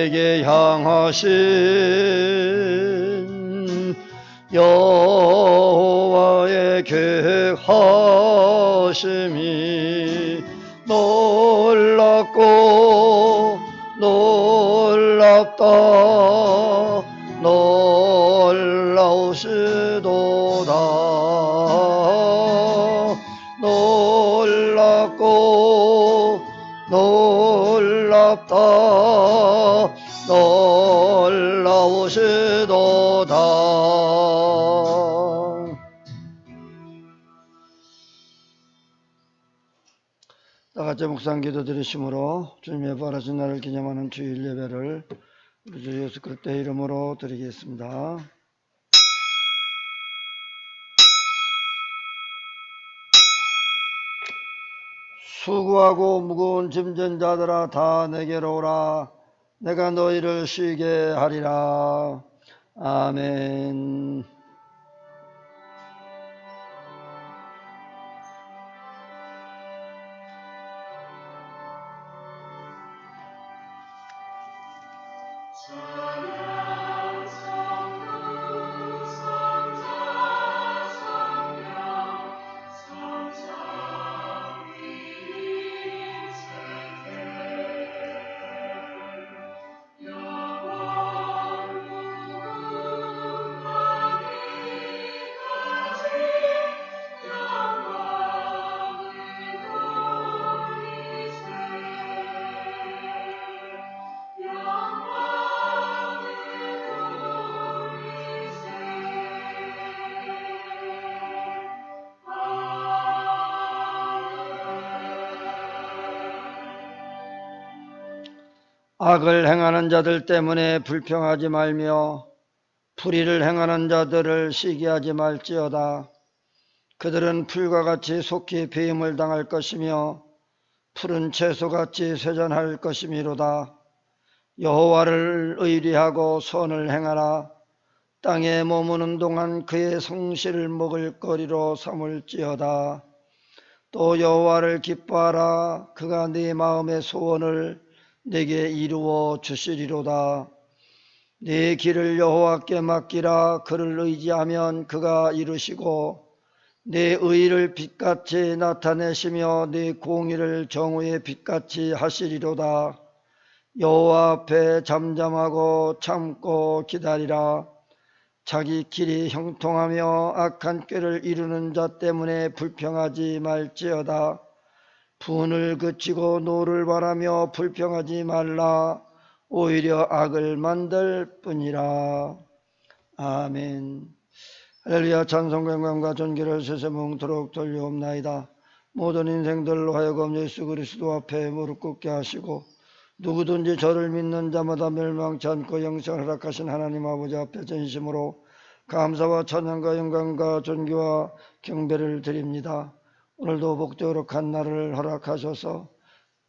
내게 향하신 여호와의 계획하심이 놀랍고 놀랍다. 놀라우시도다. 놀랍고 놀랍다. 놀라우시도다. 다같이 묵상 기도 드리심으로 주님의 부활하신 날을 기념하는 주일 예배를 우리 주 예수 그리스도의 이름으로 드리겠습니다. 수고하고 무거운 짐진 자들아 다 내게로 오라. 내가 너희를 쉬게 하리라. 아멘. 악을 행하는 자들 때문에 불평하지 말며 불의를 행하는 자들을 시기하지 말지어다. 그들은 풀과 같이 속히 배임을 당할 것이며 푸른 채소같이 쇠잔할 것이미로다. 여호와를 의리하고 선을 행하라. 땅에 머무는 동안 그의 성실을 먹을 거리로 삼을지어다. 또 여호와를 기뻐하라. 그가 네 마음의 소원을 내게 이루어 주시리로다. 네 길을 여호와께 맡기라. 그를 의지하면 그가 이루시고 네 의를 빛같이 나타내시며 네 공의를 정오의 빛같이 하시리로다. 여호와 앞에 잠잠하고 참고 기다리라. 자기 길이 형통하며 악한 꾀를 이루는 자 때문에 불평하지 말지어다. 분을 그치고 노를 바라며 불평하지 말라. 오히려 악을 만들 뿐이라. 아멘. 할렐루야. 찬송 영광과 존귀를 세세뭉토록 돌려옵나이다. 모든 인생들로 하여금 예수 그리스도 앞에 무릎 꿇게 하시고 누구든지 저를 믿는 자마다 멸망치 않고 영생을 허락하신 하나님 아버지 앞에 전심으로 감사와 찬양과 영광과 존귀와 경배를 드립니다. 오늘도 복되거룩한 날을 허락하셔서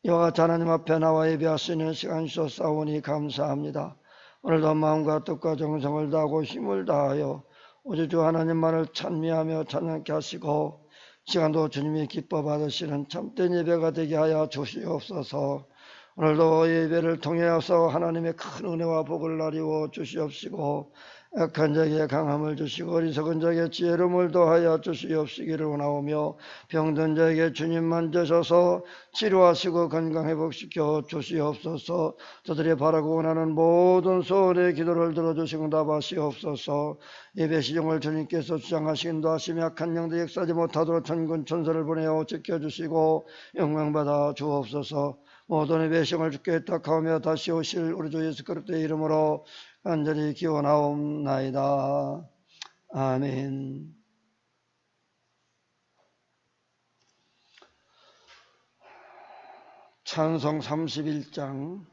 이와 같이 하나님 앞에 나와 예배할 수 있는 시간 주셨사오니 감사합니다. 오늘도 마음과 뜻과 정성을 다하고 힘을 다하여 오직 주 하나님만을 찬미하며 찬양케 하시고 시간도 주님이 기뻐 받으시는 참된 예배가 되게 하여 주시옵소서. 오늘도 예배를 통하여서 하나님의 큰 은혜와 복을 나리워 주시옵시고 악한 자에게 강함을 주시고 어리석은 자에게 지혜로움을 더하여 주시옵시기를 원하오며 병든 자에게 주님 만져셔서 치료하시고 건강회복시켜 주시옵소서. 저들이 바라고 원하는 모든 소원의 기도를 들어주시고 응답하시옵소서. 예배 시종을 주님께서 주장하시기 인도하시며 악한 영들 역사하지 못하도록 천군 천사를 보내어 지켜주시고 영광받아 주옵소서. 모든 예배 시종을 주께 택하오며 다시 오실 우리 주 예수 그리스도의 이름으로 간절히 기원하옵나이다. 아멘. 찬송 31장.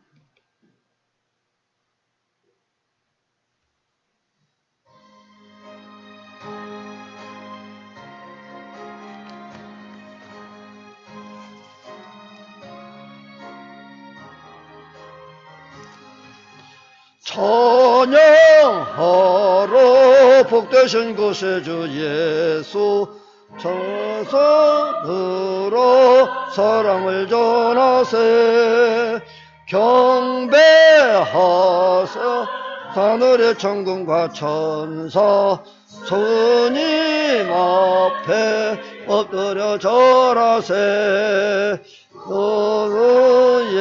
찬양하러 복되신 곳에 주 예수 천성으로 사랑을 전하세. 경배하라 경배하사 하늘의 천군과 천사 주님 앞에 엎드려 절하세. 너의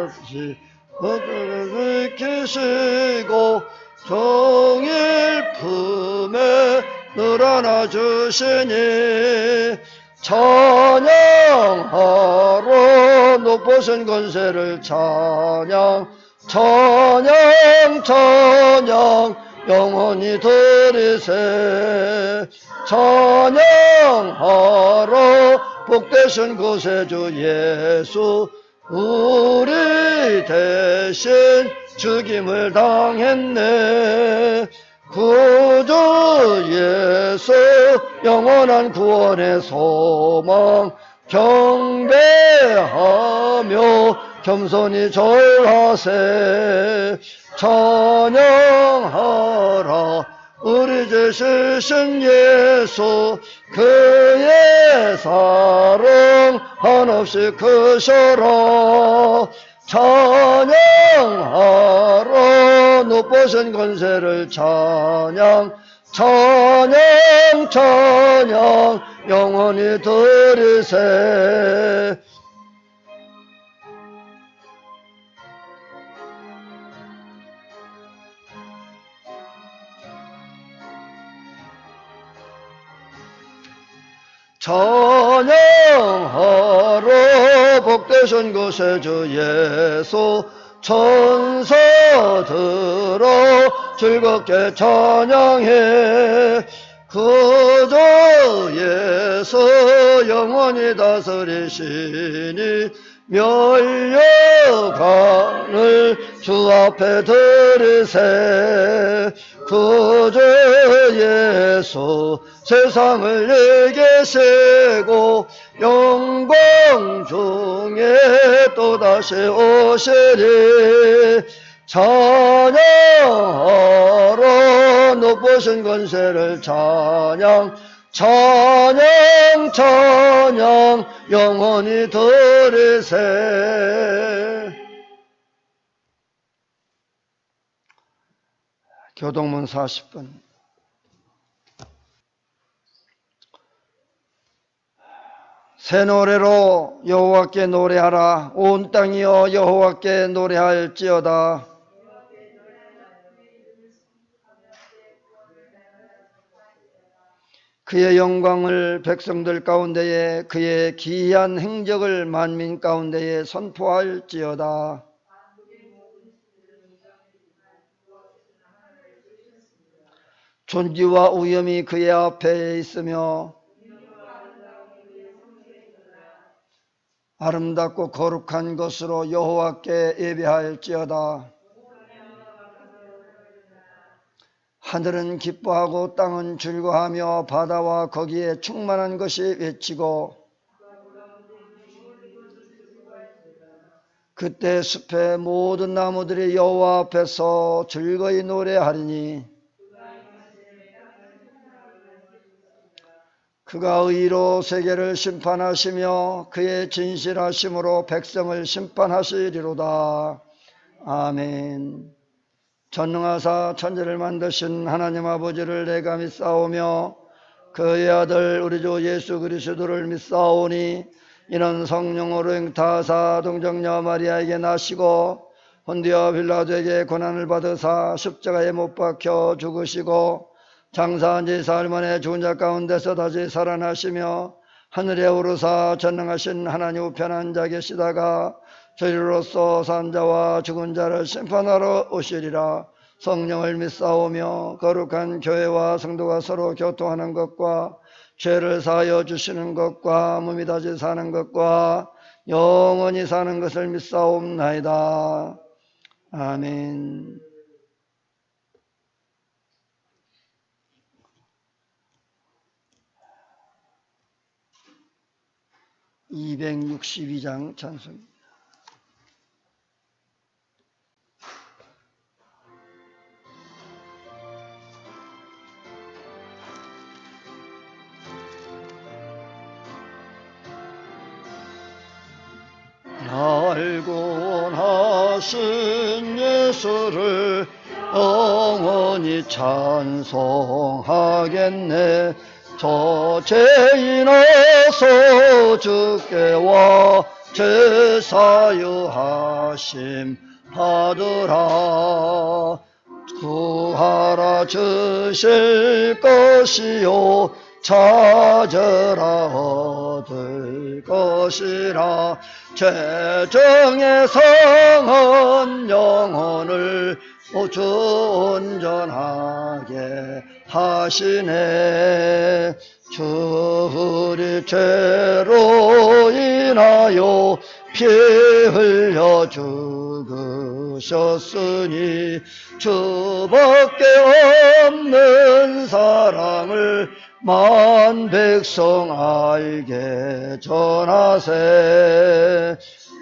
없이 어둠을 지키시고 종일 품에 늘 안아주시니 찬양하러 높으신 권세를 찬양 찬양 찬양 영원히 드리세. 찬양하러 복되신 구세주 예수 우리 대신 죽임을 당했네. 구주 예수 영원한 구원의 소망 경배하며 겸손히 절하세. 찬양하라 우리 죄 씻은 예수 그의 사랑 한없이 크셔라. 찬양하라 높으신 권세를 찬양 찬양 찬양 영원히 드리세. 찬양하러 복되신 구세주 예수 천사들아 즐겁게 찬양해. 그저 예수 영원히 다스리시니 멸려간을 주 앞에 드리세. 그저 예수 세상을 이기시고 영광 중에 또다시 오시리. 찬양하라 높으신 권세를 찬양 찬양 찬양 영원히 드리세. 교동문 40분. 새 노래로 여호와께 노래하라. 온 땅이여 여호와께 노래할지어다. 그의 영광을 백성들 가운데에 그의 기이한 행적을 만민 가운데에 선포할지어다. 존귀와 우염이 그의 앞에 있으며 아름답고 거룩한 것으로 여호와께 예배할지어다. 하늘은 기뻐하고 땅은 즐거워하며 바다와 거기에 충만한 것이 외치고 그때 숲의 모든 나무들이 여호와 앞에서 즐거이 노래하리니 그가 의로 세계를 심판하시며 그의 진실하심으로 백성을 심판하시리로다. 아멘. 전능하사 천지를 만드신 하나님 아버지를 내가 믿사오며 그의 아들 우리 주 예수 그리스도를 믿사오니 이는 성령으로 잉타하사 동정녀 마리아에게 나시고 본디오 빌라도에게 고난을 받으사 십자가에 못 박혀 죽으시고 장사한 지 사흘 만에 죽은 자 가운데서 다시 살아나시며 하늘에 오르사 전능하신 하나님 우편에 앉아 계시다가 저리로서 산 자와 죽은 자를 심판하러 오시리라. 성령을 믿사오며 거룩한 교회와 성도가 서로 교통하는 것과 죄를 사하여 주시는 것과 몸이 다시 사는 것과 영원히 사는 것을 믿사옵나이다. 아멘. (262장) 찬송. 날고 하신 예수를 영원히 찬송하겠네. 저 죄인 어서 주께 와 제사유하심 받으라. 구하라 주실 것이요 찾으라 얻을 것이라. 죄정의 성은 영혼을 주 온전하게 하시네. 주리 죄로 인하여 피 흘려 죽으셨으니 주밖에 없는 사랑을 만 백성 알게 전하세.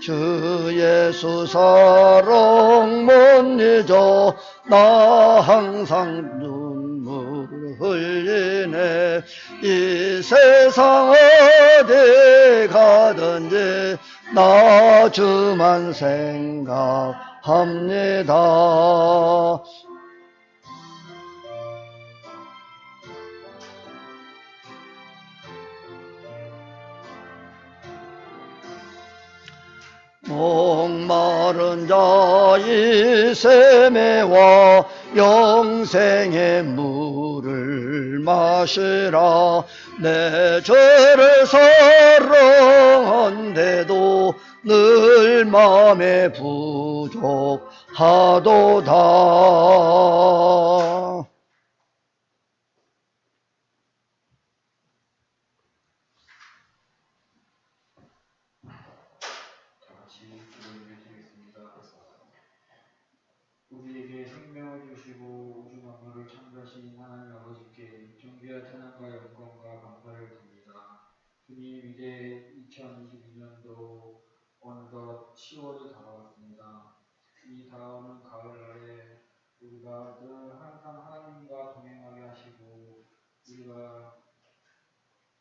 주 예수 사랑 못 잊어 나 항상 눈물 흘리네. 이 세상 어디 가든지 나 주만 생각합니다. 목마른 자 이 샘에와 영생의 물을 마시라. 내 죄를 사랑한데도 늘 맘에 부족하도다. 우리에게 생명을 주시고 우주 만물을 창조하신 하나님 아버지께 존귀한 찬양과 영광과 감사를 드립니다. 주님, 이제 2022년도 어느덧 10월이 다가왔습니다. 이 다가오는 가을날에 우리가 늘 항상 하나님과 동행하게 하시고 우리가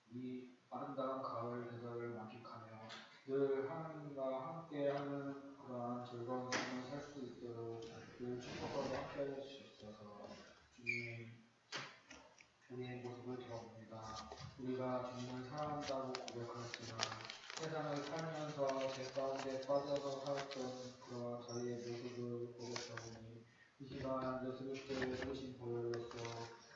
이 아름다운 가을 계절을 만끽하며 늘 하나님과 함께하는 그러한 즐거운 삶을 살 수 있도록 늘 축복하고 함께하여 주시옵소서. 주님, 우리의 모습을 돌아봅니다. 우리가 주님을 사랑한다고 고백하지만 세상을 살면서 죄 가운데 빠져서 살았던 그런 저희의 모습을 보고 있사오니 이 시간 예수 그리스도의 오신 보혈로서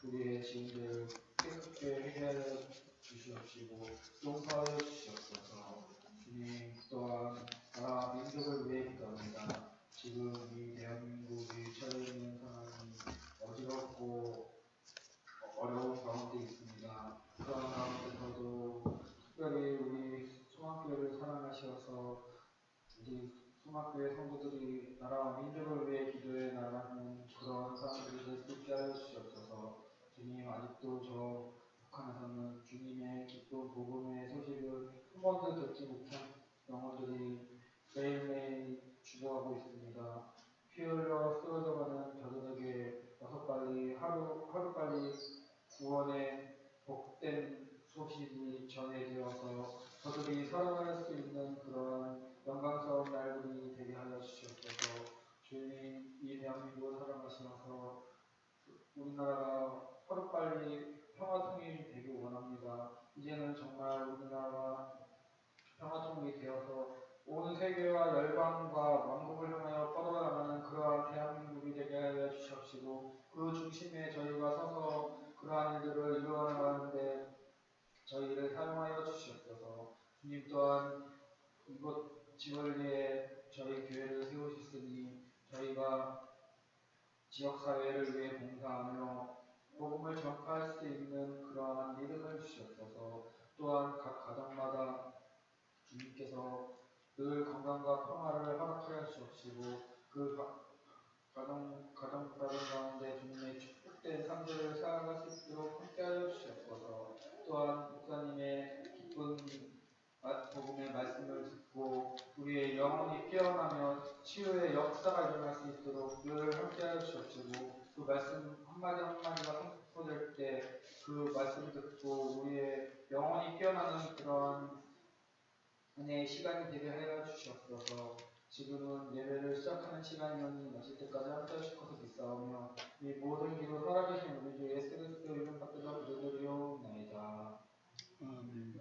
우리의 죄를 깨끗게 해결하여 주시옵시고 용서하여 주시옵소서. 주님, 또한 나라 민족을 위해 기도합니다. 지금 이 대한민국이 처해 있는 상황이 어지럽고 어려운 가운데 있습니다. 그런 가운데서도 특별히 우리 소망교회를 사랑하셔서 우리 소망교회 성도들이 나라와 민족을 위해 기도해 나가는 그런 사람들이 될 수 있게 하여 주시옵소서. 주님, 아직도 저 북한에서는 주님의 기쁜 복음의 소식을 한 번도 듣지 못한 영혼들이 매일매일 죽어가고 있습니다. 피 흘러 쓰러져가는 저들에게 어서 빨리 하루빨리 구원의 복된 소식이 전해지어서 저들이 살아갈 수 있는 그런 영광스러운 날들이 되게 하여 주시옵소서. 주님, 이 대한민국을 사랑하시면서 우리나라가 하루빨리 평화통일이 되길 원합니다. 이제는 정말 우리나라가 평화통일이 되어서 온 세계와 열방과 왕국을 향하여 뻗어나가는 그러한 대한민국이 되게 하여 주시옵시고 그 중심에 저희가 서서 그러한 일들을 이루어 나가는데 저희를 사용하여 주시옵소서. 주님, 또한 이곳 지원리에 저희 교회를 세우셨으니 저희가 지역사회를 위해 봉사하며 복음을 전파할 수 있는 그러한 믿음을 주시옵소서. 또한 각 가정마다 주님께서 늘 건강과 평화를 허락하여 주옵시고 그 가정 가운데 주님의 축복된 삶들을 살아갈 수 있도록 함께하여 주시옵소서. 또한 목사님의 기쁜 복음의 말씀을 듣고 우리의 영혼이 깨어나며 치유의 역사가 일어날 수 있도록 늘 함께하여 주옵시고 그 말씀 한마디 한마디가 선포될 때 그 말씀 듣고 우리의 영혼이 깨어나는 그런 은혜의 시간이 되게 하여 주시옵소서. 지금은 예배를 시작하는 시간이오니 마칠 때까지 함께하시고서 믿사오며 이 모든 기도 살아계신 우리 주 예수 그리스도 이름 받들어 기도드리옵나이다. 아멘.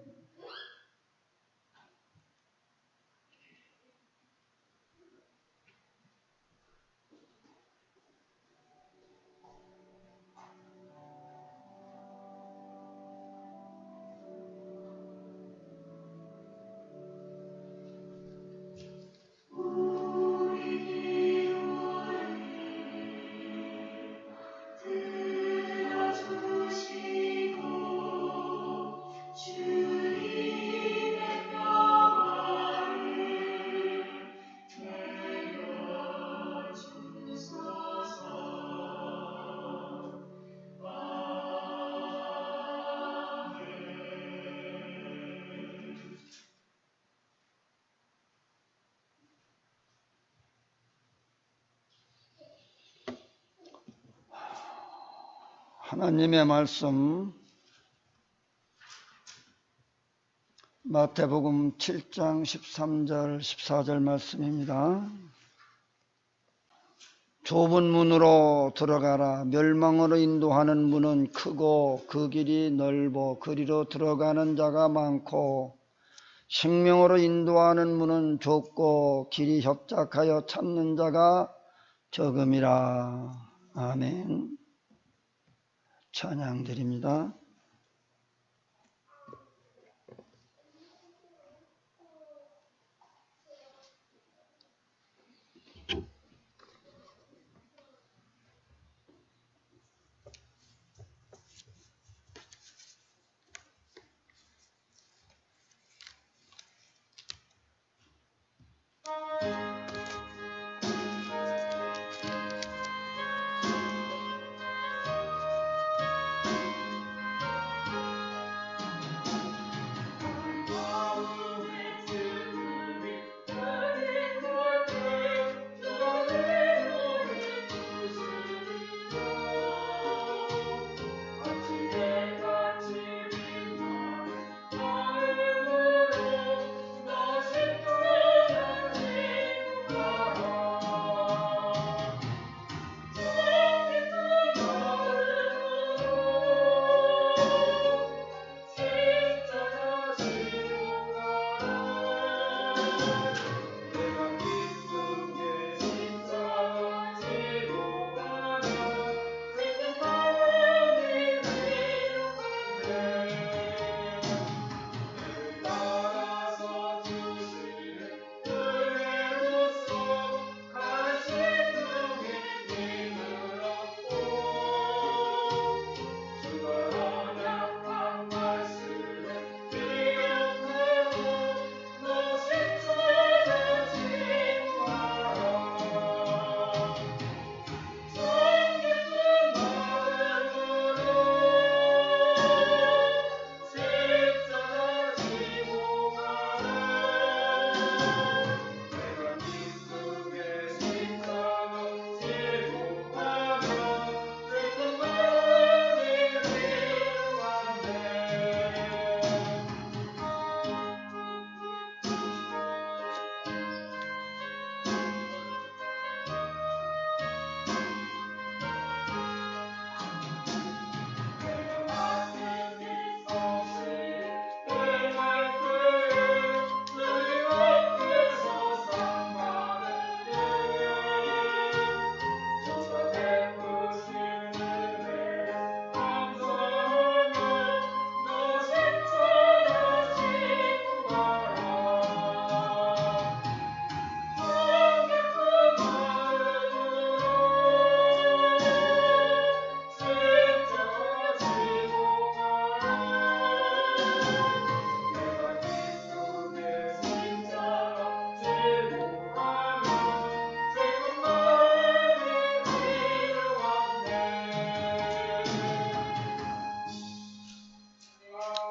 하나님의 말씀 마태복음 7장 13절 14절 말씀입니다. 좁은 문으로 들어가라. 멸망으로 인도하는 문은 크고 그 길이 넓어 그리로 들어가는 자가 많고 생명으로 인도하는 문은 좁고 길이 협착하여 찾는 자가 적음이라. 아멘. 찬양드립니다.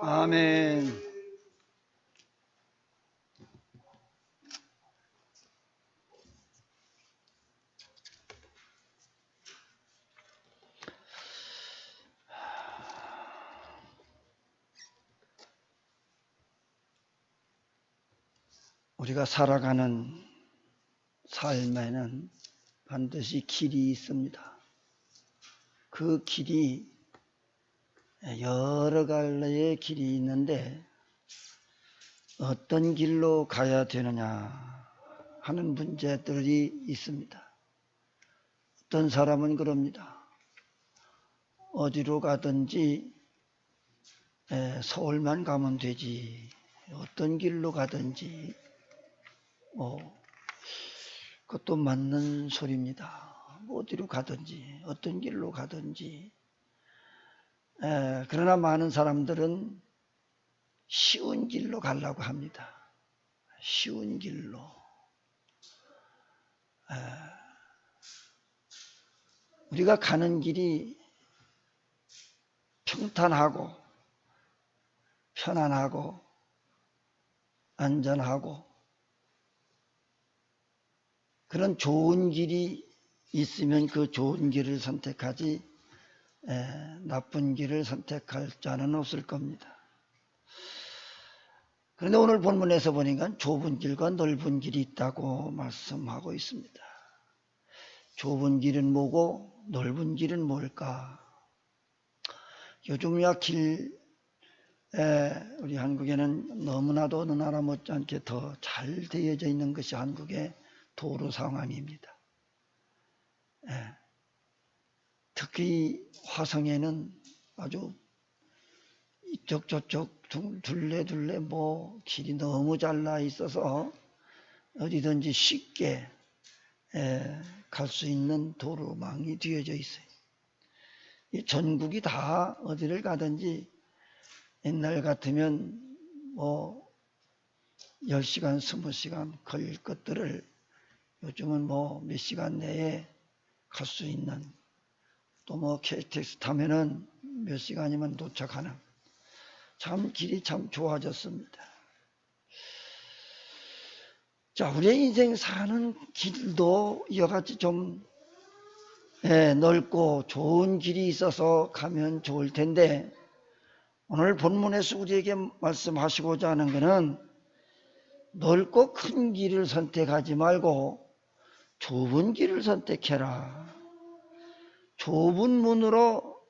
아멘. 우리가 살아가는 삶에는 반드시 길이 있습니다. 그 길이 여러 갈래의 길이 있는데 어떤 길로 가야 되느냐 하는 문제들이 있습니다. 어떤 사람은 그럽니다. 어디로 가든지 서울만 가면 되지. 어떤 길로 가든지 그것도 맞는 소리입니다. 어디로 가든지 어떤 길로 가든지. 그러나 많은 사람들은 쉬운 길로 가려고 합니다. 쉬운 길로. 우리가 가는 길이 평탄하고 편안하고 안전하고 그런 좋은 길이 있으면 그 좋은 길을 선택하지 나쁜 길을 선택할 자는 없을 겁니다. 그런데 오늘 본문에서 보니까 좁은 길과 넓은 길이 있다고 말씀하고 있습니다. 좁은 길은 뭐고 넓은 길은 뭘까? 요즘야 우리 한국에는 너무나도 어느 나라 못지않게 더 잘 되어져 있는 것이 한국의 도로 상황입니다. 특히 화성에는 아주 이쪽 저쪽 둘레 길이 너무 잘나 있어서 어디든지 쉽게 갈 수 있는 도로망이 되어져 있어요. 전국이 다 어디를 가든지 옛날 같으면 10시간, 20시간 걸릴 것들을 요즘은 몇 시간 내에 갈 수 있는, 또 KTX 타면은 몇 시간이면 도착하는, 참 길이 참 좋아졌습니다. 자, 우리의 인생 사는 길도 이와 같이 좀 넓고 좋은 길이 있어서 가면 좋을 텐데, 오늘 본문에서 우리에게 말씀하시고자 하는 것은 넓고 큰 길을 선택하지 말고 좁은 길을 선택해라. 좁은 문으로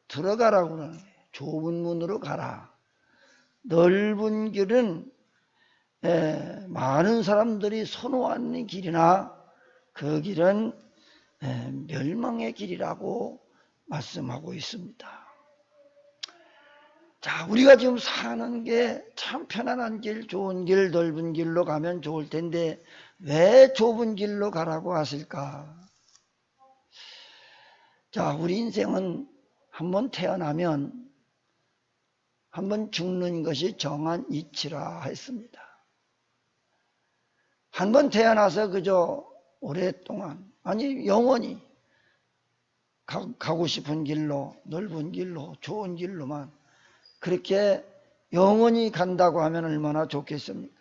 들어가라고 그러는 거예요. 좁은 문으로 가라. 넓은 길은 많은 사람들이 선호하는 길이나 그 길은 멸망의 길이라고 말씀하고 있습니다. 자, 우리가 지금 사는 게 참 편안한 길, 좋은 길, 넓은 길로 가면 좋을 텐데 왜 좁은 길로 가라고 하실까? 자, 우리 인생은 한번 태어나면 한번 죽는 것이 정한 이치라 했습니다. 한번 태어나서 그저 오랫동안, 아니 영원히 가고 싶은 길로, 넓은 길로, 좋은 길로만 그렇게 영원히 간다고 하면 얼마나 좋겠습니까?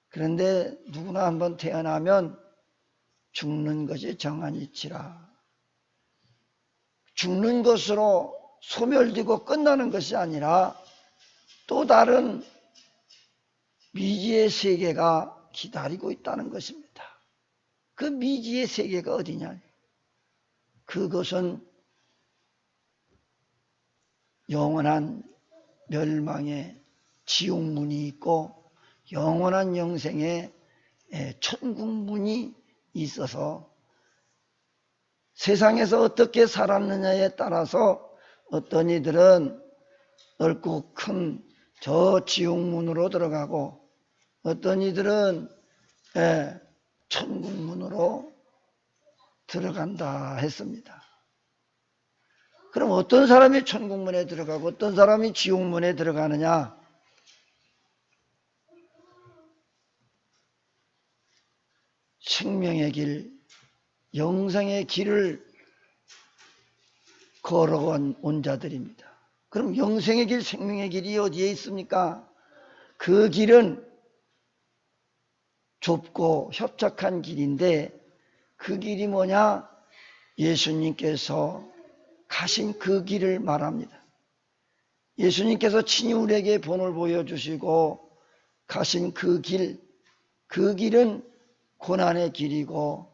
그런데 누구나 한번 태어나면 죽는 것이 정한 이치라. 죽는 것으로 소멸되고 끝나는 것이 아니라 또 다른 미지의 세계가 기다리고 있다는 것입니다. 그 미지의 세계가 어디냐? 그것은 영원한 멸망의 지옥문이 있고 영원한 영생의 천국문이 있어서 세상에서 어떻게 살았느냐에 따라서 어떤 이들은 넓고 큰 저 지옥문으로 들어가고 어떤 이들은 천국문으로 들어간다 했습니다. 그럼 어떤 사람이 천국문에 들어가고 어떤 사람이 지옥문에 들어가느냐? 생명의 길, 영생의 길을 걸어온 자들입니다. 그럼 영생의 길, 생명의 길이 어디에 있습니까? 그 길은 좁고 협착한 길인데 그 길이 뭐냐? 예수님께서 가신 그 길을 말합니다. 예수님께서 친히 우리에게 본을 보여주시고 가신 그 길은 고난의 길이고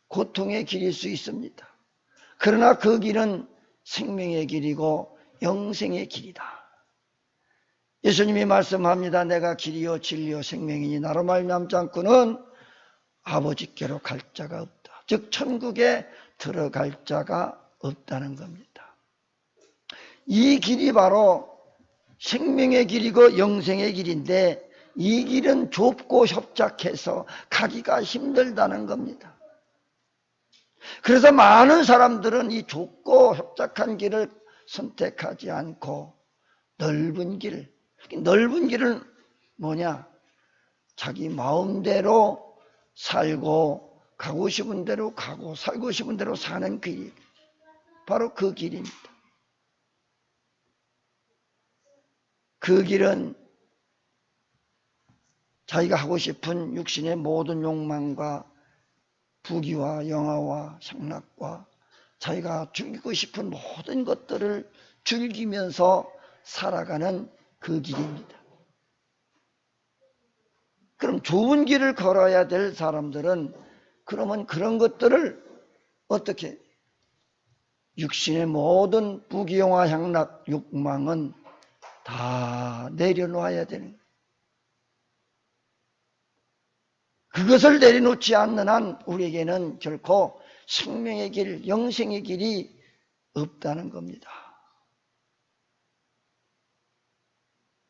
고통의 길일 수 있습니다. 그러나 그 길은 생명의 길이고 영생의 길이다. 예수님이 말씀합니다. 내가 길이요 진리요 생명이니 나로 말미암지 않고는 아버지께로 갈 자가 없다. 즉 천국에 들어갈 자가 없다는 겁니다. 이 길이 바로 생명의 길이고 영생의 길인데 이 길은 좁고 협착해서 가기가 힘들다는 겁니다. 그래서 많은 사람들은 이 좁고 협착한 길을 선택하지 않고 넓은 길은 뭐냐? 자기 마음대로 살고 가고 싶은 대로 가고 살고 싶은 대로 사는 길, 바로 그 길입니다. 그 길은 자기가 하고 싶은 육신의 모든 욕망과 부귀와 영화와 향락과 자기가 즐기고 싶은 모든 것들을 즐기면서 살아가는 그 길입니다. 그럼 좁은 길을 걸어야 될 사람들은 그러면 그런 것들을 어떻게 육신의 모든 부귀 영화 향락 욕망은 다 내려놓아야 되는 거예요. 그것을 내려놓지 않는 한 우리에게는 결코 생명의 길, 영생의 길이 없다는 겁니다.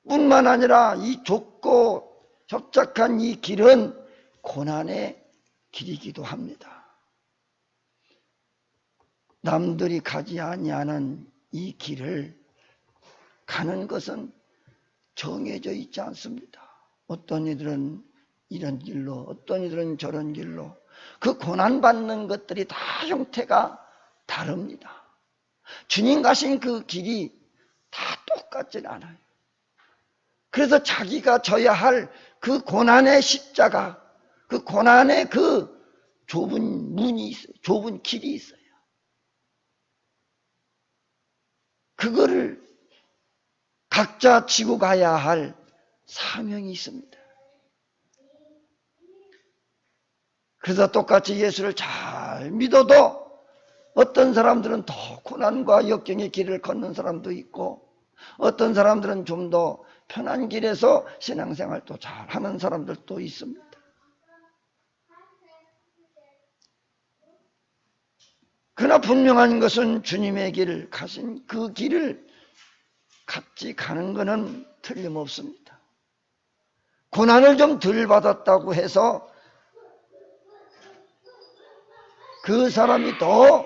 뿐만 아니라 이 좁고 협착한 이 길은 고난의 길이기도 합니다. 남들이 가지 아니하는 이 길을 가는 것은 정해져 있지 않습니다. 어떤 이들은 이런 길로, 어떤 이들은 저런 길로. 그 고난받는 것들이 다 형태가 다릅니다. 주님 가신 그 길이 다 똑같진 않아요. 그래서 자기가 져야 할 그 고난의 십자가, 그 고난의 그 좁은 문이 있어요. 좁은 길이 있어요. 그거를 각자 지고 가야 할 사명이 있습니다. 그래서 똑같이 예수를 잘 믿어도 어떤 사람들은 더 고난과 역경의 길을 걷는 사람도 있고 어떤 사람들은 좀 더 편한 길에서 신앙생활도 잘하는 사람들도 있습니다. 그러나 분명한 것은 주님의 길 가신 그 길을 같이 가는 것은 틀림없습니다. 고난을 좀 덜 받았다고 해서 그 사람이 더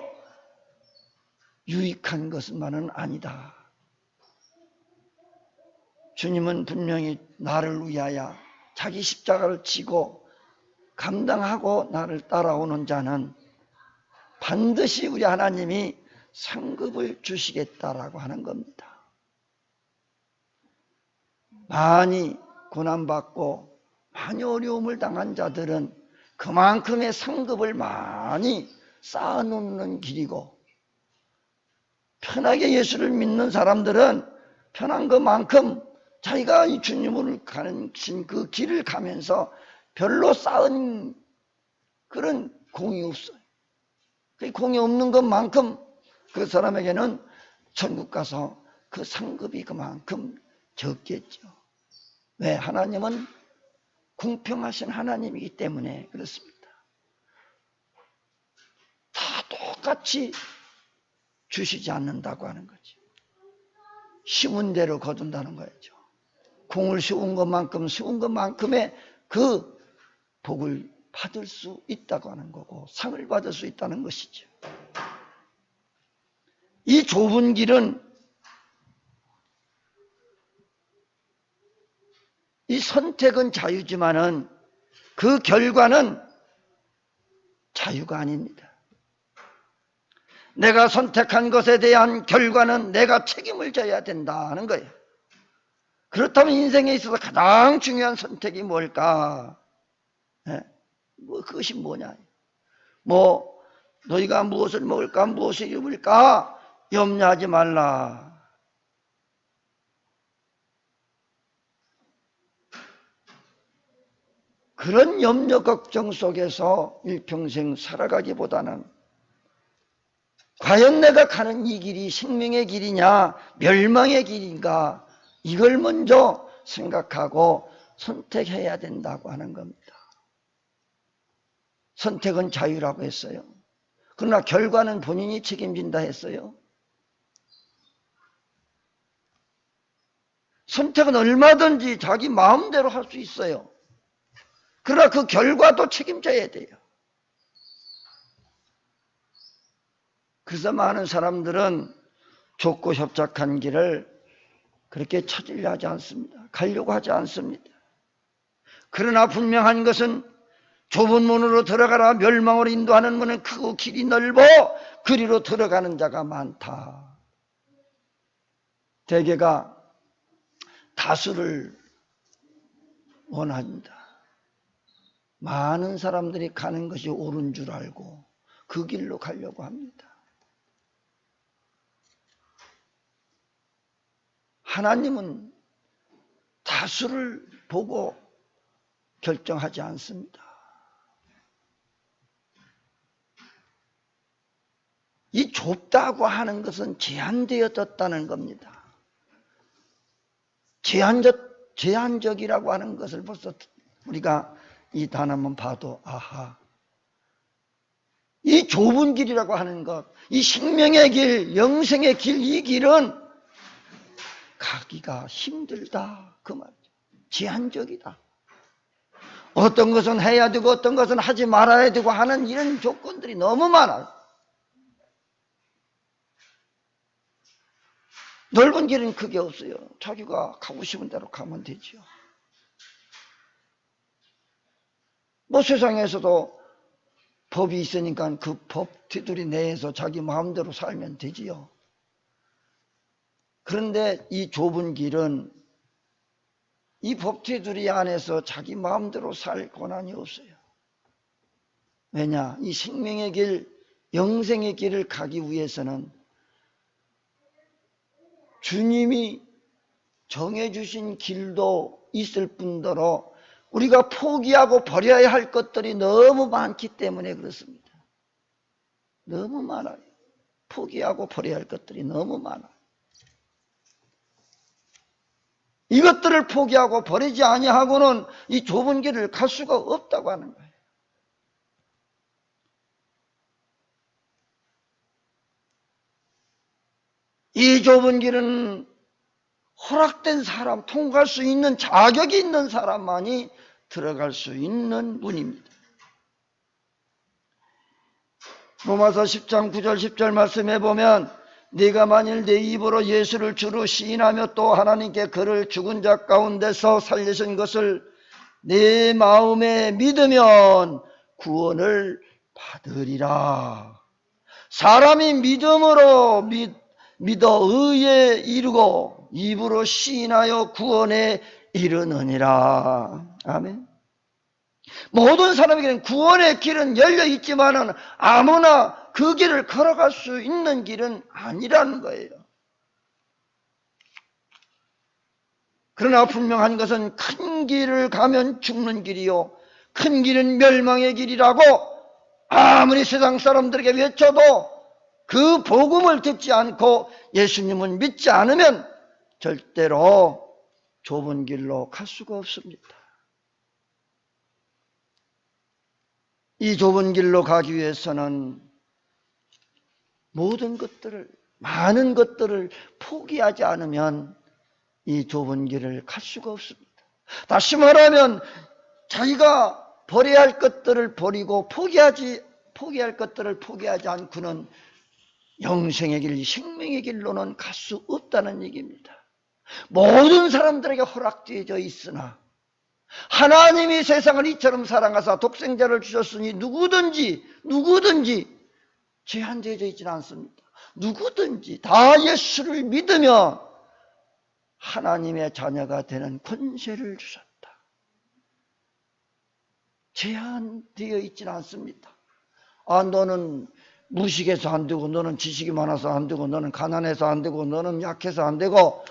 유익한 것만은 아니다. 주님은 분명히 나를 위하여 자기 십자가를 지고 감당하고 나를 따라오는 자는 반드시 우리 하나님이 상급을 주시겠다라고 하는 겁니다. 많이 고난받고 많이 어려움을 당한 자들은 그만큼의 상급을 많이 쌓아놓는 길이고 편하게 예수를 믿는 사람들은 편한 것만큼 자기가 이 주님을 가는 그 길을 가면서 별로 쌓은 그런 공이 없어요. 그 공이 없는 것만큼 그 사람에게는 천국 가서 그 상급이 그만큼 적겠죠. 왜? 하나님은 공평하신 하나님이기 때문에 그렇습니다. 다 똑같이 주시지 않는다고 하는 거죠. 쉬운 대로 거둔다는 거죠. 공을 쉬운 것만큼의 그 복을 받을 수 있다고 하는 거고 상을 받을 수 있다는 것이죠. 이 좁은 길은 이 선택은 자유지만은 그 결과는 자유가 아닙니다. 내가 선택한 것에 대한 결과는 내가 책임을 져야 된다는 거예요. 그렇다면 인생에 있어서 가장 중요한 선택이 뭘까? 그것이 뭐냐? 너희가 무엇을 먹을까? 무엇을 입을까? 염려하지 말라. 그런 염려 걱정 속에서 일평생 살아가기보다는 과연 내가 가는 이 길이 생명의 길이냐 멸망의 길인가, 이걸 먼저 생각하고 선택해야 된다고 하는 겁니다. 선택은 자유라고 했어요. 그러나 결과는 본인이 책임진다 했어요. 선택은 얼마든지 자기 마음대로 할 수 있어요. 그러나 그 결과도 책임져야 돼요. 그래서 많은 사람들은 좁고 협착한 길을 그렇게 찾으려 하지 않습니다. 가려고 하지 않습니다. 그러나 분명한 것은 좁은 문으로 들어가라 멸망으로 인도하는 문은 크고 길이 넓어 그리로 들어가는 자가 많다. 대개가 다수를 원합니다. 많은 사람들이 가는 것이 옳은 줄 알고 그 길로 가려고 합니다. 하나님은 다수를 보고 결정하지 않습니다. 이 좁다고 하는 것은 제한되어졌다는 겁니다. 제한적이라고 하는 것을 벌써 우리가 이 단어만 봐도 아하. 이 좁은 길이라고 하는 것, 이 생명의 길, 영생의 길, 이 길은 가기가 힘들다 그 말이죠. 제한적이다. 어떤 것은 해야 되고 어떤 것은 하지 말아야 되고 하는 이런 조건들이 너무 많아요. 넓은 길은 크게 없어요. 자기가 가고 싶은 대로 가면 되죠. 뭐 세상에서도 법이 있으니까 그 법 테두리 내에서 자기 마음대로 살면 되지요. 그런데 이 좁은 길은 이 법 테두리 안에서 자기 마음대로 살 권한이 없어요. 왜냐? 이 생명의 길, 영생의 길을 가기 위해서는 주님이 정해주신 길도 있을 뿐더러 우리가 포기하고 버려야 할 것들이 너무 많기 때문에 그렇습니다. 너무 많아요. 포기하고 버려야 할 것들이 너무 많아요. 이것들을 포기하고 버리지 아니하고는 이 좁은 길을 갈 수가 없다고 하는 거예요. 이 좁은 길은 허락된 사람, 통과할 수 있는 자격이 있는 사람만이 들어갈 수 있는 문입니다. 로마서 10장 9절 10절 말씀해 보면 네가 만일 내 입으로 예수를 주로 시인하며 또 하나님께 그를 죽은 자 가운데서 살리신 것을 내 마음에 믿으면 구원을 받으리라. 사람이 믿음으로 믿어 의에 이르고 입으로 시인하여 구원에 이르느니라. 아멘. 모든 사람에게는 구원의 길은 열려 있지만은 아무나 그 길을 걸어갈 수 있는 길은 아니라는 거예요. 그러나 분명한 것은 큰 길을 가면 죽는 길이요 큰 길은 멸망의 길이라고 아무리 세상 사람들에게 외쳐도 그 복음을 듣지 않고 예수님을 믿지 않으면 절대로 좁은 길로 갈 수가 없습니다. 이 좁은 길로 가기 위해서는 모든 것들을, 많은 것들을 포기하지 않으면 이 좁은 길을 갈 수가 없습니다. 다시 말하면 자기가 버려야 할 것들을 버리고 포기할 것들을 포기하지 않고는 영생의 길, 생명의 길로는 갈 수 없다는 얘기입니다. 모든 사람들에게 허락되어져 있으나 하나님이 세상을 이처럼 사랑하사 독생자를 주셨으니 누구든지 제한되어져 있지는 않습니다. 누구든지 다 예수를 믿으며 하나님의 자녀가 되는 권세를 주셨다. 제한되어 있지는 않습니다. 아, 너는 무식해서 안 되고, 너는 지식이 많아서 안 되고, 너는 가난해서 안 되고, 너는 약해서 안 되고,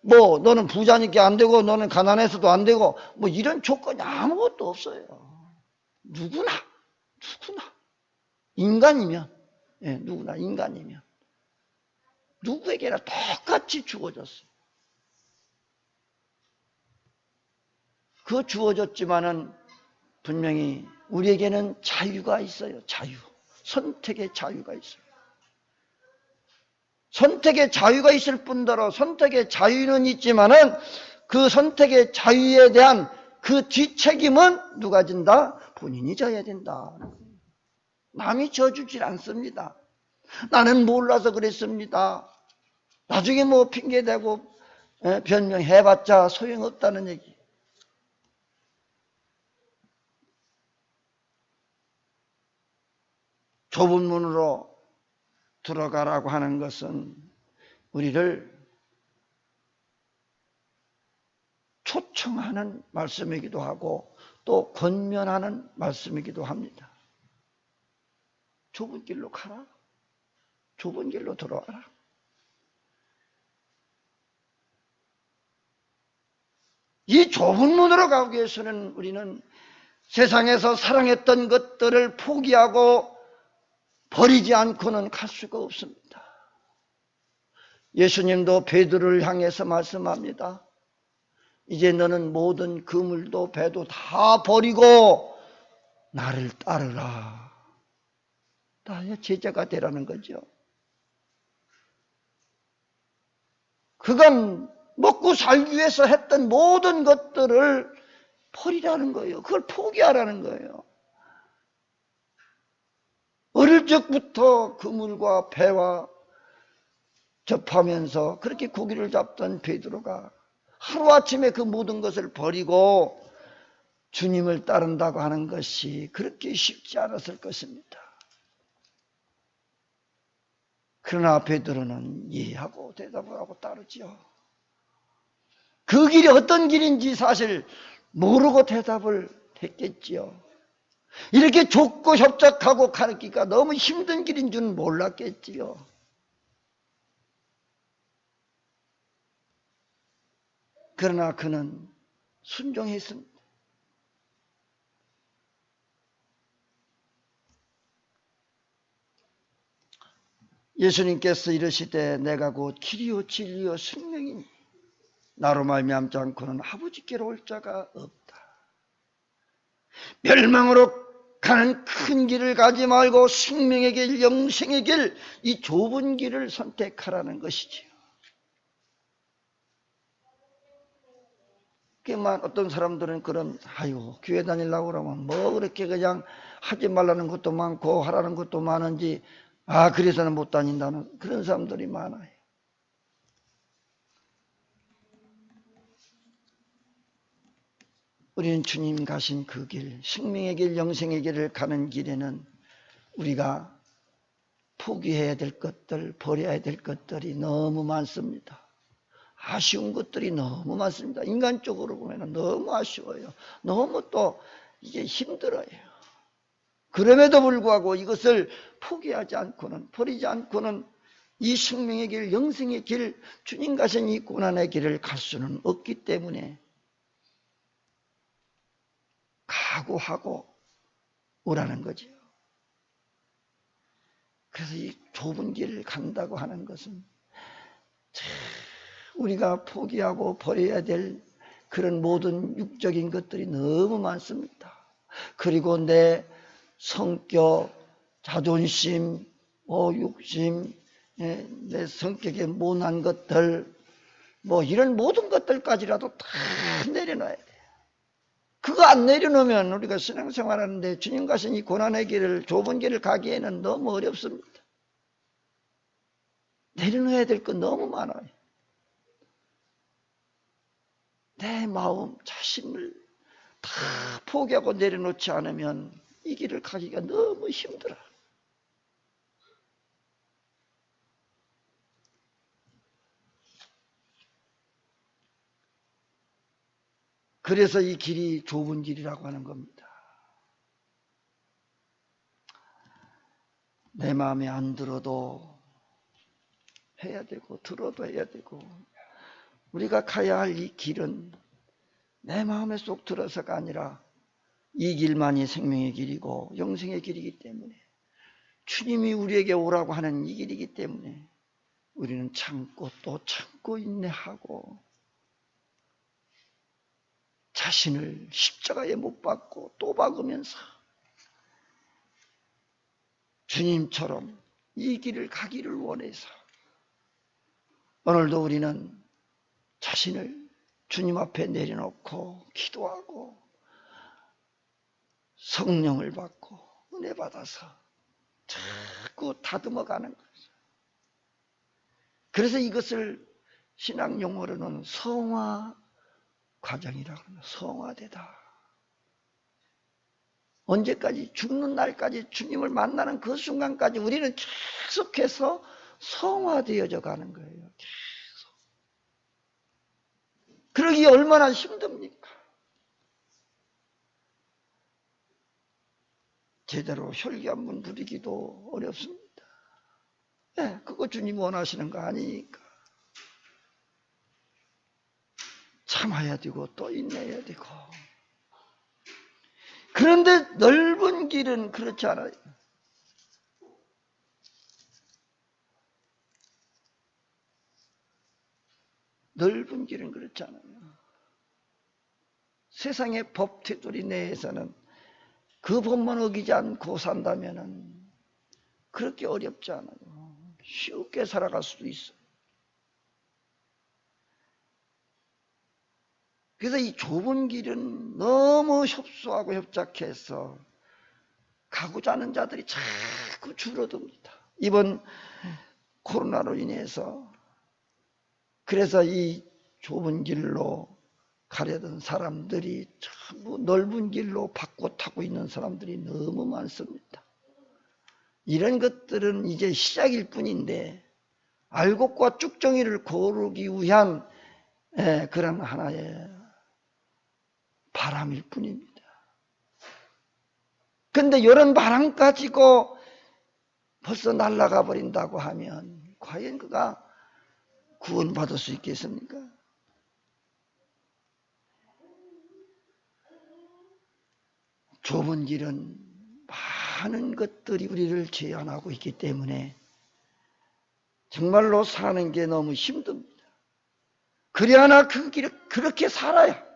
뭐 너는 부자니까 안 되고 너는 가난해서도 안 되고 뭐 이런 조건이 아무것도 없어요. 누구나 인간이면, 예, 누구나 인간이면 누구에게나 똑같이 주어졌어요. 그 주어졌지만은 분명히 우리에게는 자유가 있어요. 자유. 선택의 자유가 있어요. 선택의 자유가 있을 뿐더러 선택의 자유는 있지만은 그 선택의 자유에 대한 그 뒷책임은 누가 진다? 본인이 져야 된다. 남이 져주질 않습니다. 나는 몰라서 그랬습니다. 나중에 뭐 핑계대고 변명해봤자 소용없다는 얘기. 좁은 문으로 들어가라고 하는 것은 우리를 초청하는 말씀이기도 하고 또 권면하는 말씀이기도 합니다. 좁은 길로 가라. 좁은 길로 들어와라. 이 좁은 문으로 가기 위해서는 우리는 세상에서 사랑했던 것들을 포기하고 버리지 않고는 갈 수가 없습니다. 예수님도 베드로를 향해서 말씀합니다. 이제 너는 모든 그물도 배도 다 버리고 나를 따르라. 나의 제자가 되라는 거죠. 그간 먹고 살기 위해서 했던 모든 것들을 버리라는 거예요. 그걸 포기하라는 거예요. 어릴 적부터 그물과 배와 접하면서 그렇게 고기를 잡던 베드로가 하루아침에 그 모든 것을 버리고 주님을 따른다고 하는 것이 그렇게 쉽지 않았을 것입니다. 그러나 베드로는 이해하고 대답을 하고 따르지요. 그 길이 어떤 길인지 사실 모르고 대답을 했겠지요. 이렇게 좁고 협착하고 가르치기가 너무 힘든 길인 줄 몰랐겠지요. 그러나 그는 순종했습니다. 예수님께서 이르시되 내가 곧 길이요 진리요 생명이니 나로 말미암지 않고는 아버지께로 올 자가 없다. 멸망으로 가는 큰 길을 가지 말고 생명의 길, 영생의 길, 이 좁은 길을 선택하라는 것이지요. 그만 어떤 사람들은 그런 아유 교회 다니려고 그러면 뭐 그렇게 그냥 하지 말라는 것도 많고 하라는 것도 많은지 그래서는 못 다닌다는 그런 사람들이 많아요. 우리는 주님 가신 그 길, 생명의 길, 영생의 길을 가는 길에는 우리가 포기해야 될 것들, 버려야 될 것들이 너무 많습니다. 아쉬운 것들이 너무 많습니다. 인간적으로 보면 너무 아쉬워요. 너무 또 이게 힘들어요. 그럼에도 불구하고 이것을 포기하지 않고는, 버리지 않고는 이 생명의 길, 영생의 길, 주님 가신 이 고난의 길을 갈 수는 없기 때문에 각오하고 오라는 거죠. 그래서 이 좁은 길을 간다고 하는 것은 우리가 포기하고 버려야 될 그런 모든 육적인 것들이 너무 많습니다. 그리고 내 성격, 자존심, 욕심, 내 성격에 모난 것들, 뭐 이런 모든 것들까지라도 다 내려놔야 돼요. 그거 안 내려놓으면 우리가 신앙생활하는데 주님 가신 이 고난의 길을, 좁은 길을 가기에는 너무 어렵습니다. 내려놓아야 될 건 너무 많아요. 내 마음, 자신을 다 포기하고 내려놓지 않으면 이 길을 가기가 너무 힘들어요. 그래서 이 길이 좁은 길이라고 하는 겁니다. 내 마음에 안 들어도 해야 되고 들어도 해야 되고 우리가 가야 할 이 길은 내 마음에 쏙 들어서가 아니라 이 길만이 생명의 길이고 영생의 길이기 때문에, 주님이 우리에게 오라고 하는 이 길이기 때문에 우리는 참고 또 참고 인내하고 자신을 십자가에 못 박고 또 박으면서 주님처럼 이 길을 가기를 원해서 오늘도 우리는 자신을 주님 앞에 내려놓고 기도하고 성령을 받고 은혜 받아서 자꾸 다듬어가는 거죠. 그래서 이것을 신학 용어로는 성화 과정이라고 합니다. 성화되다. 언제까지? 죽는 날까지, 주님을 만나는 그 순간까지 우리는 계속해서 성화되어져 가는 거예요. 계속. 그러기 얼마나 힘듭니까? 제대로 혈기 한번 부리기도 어렵습니다. 네, 그거 주님 원하시는 거 아니니까. 참아야 되고 또 인내해야 되고. 그런데 넓은 길은 그렇지 않아요. 넓은 길은 그렇지 않아요. 세상의 법 테두리 내에서는 그 법만 어기지 않고 산다면은 그렇게 어렵지 않아요. 쉽게 살아갈 수도 있어요. 그래서 이 좁은 길은 너무 협소하고 협착해서 가고자 하는 자들이 자꾸 줄어듭니다. 이번 코로나로 인해서 그래서 이 좁은 길로 가려던 사람들이 전부 넓은 길로 바꿔 타고 있는 사람들이 너무 많습니다. 이런 것들은 이제 시작일 뿐인데 알곡과 쭉정이를 고르기 위한 그런 하나의 바람일 뿐입니다. 그런데 이런 바람 가지고 벌써 날아가 버린다고 하면 과연 그가 구원받을 수 있겠습니까? 좁은 길은 많은 것들이 우리를 제한하고 있기 때문에 정말로 사는 게 너무 힘듭니다. 그래야나 그 길을 그렇게 살아야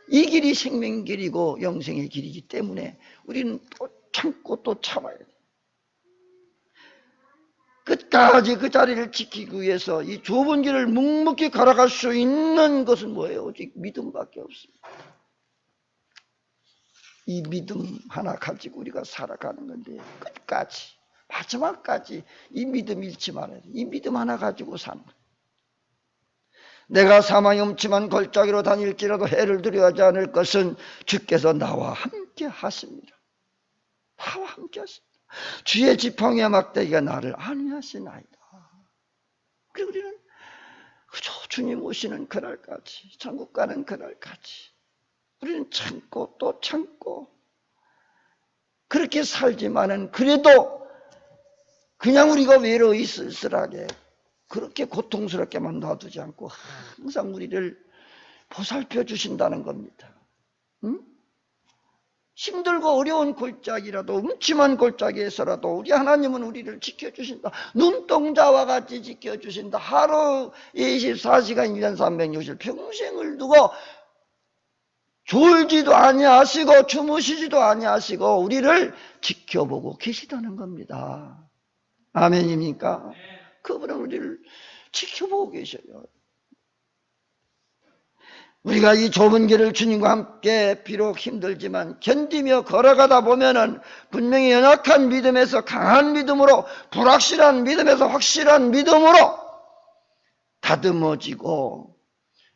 이 길이 생명의 길이고 영생의 길이기 때문에 우리는 또 참고 또 참아야 돼요. 끝까지 그 자리를 지키기 위해서 이 좁은 길을 묵묵히 걸어갈 수 있는 것은 뭐예요? 오직 믿음밖에 없습니다. 이 믿음 하나 가지고 우리가 살아가는 건데 끝까지 마지막까지 이 믿음 잃지 말아야 돼요. 이 믿음 하나 가지고 사는 거예요. 내가 사망의 음침한 골짜기로 다닐지라도 해를 두려워하지 않을 것은 주께서 나와 함께 하십니다. 나와 함께 하십니다. 주의 지팡이와 막대기가 나를 안위하시나이다. 그리고 우리는 그저 주님 오시는 그날까지, 천국 가는 그날까지 우리는 참고 또 참고 그렇게 살지만은 그래도 그냥 우리가 외로이 쓸쓸하게 그렇게 고통스럽게만 놔두지 않고 항상 우리를 보살펴 주신다는 겁니다. 응? 힘들고 어려운 골짜기라도 음침한 골짜기에서라도 우리 하나님은 우리를 지켜주신다. 눈동자와 같이 지켜주신다. 하루 24시간 1년 360 평생을 두고 졸지도 아니하시고 주무시지도 아니하시고 우리를 지켜보고 계시다는 겁니다. 아멘입니까? 그분은 우리를 지켜보고 계셔요. 우리가 이 좁은 길을 주님과 함께 비록 힘들지만 견디며 걸어가다 보면은 분명히 연약한 믿음에서 강한 믿음으로, 불확실한 믿음에서 확실한 믿음으로 다듬어지고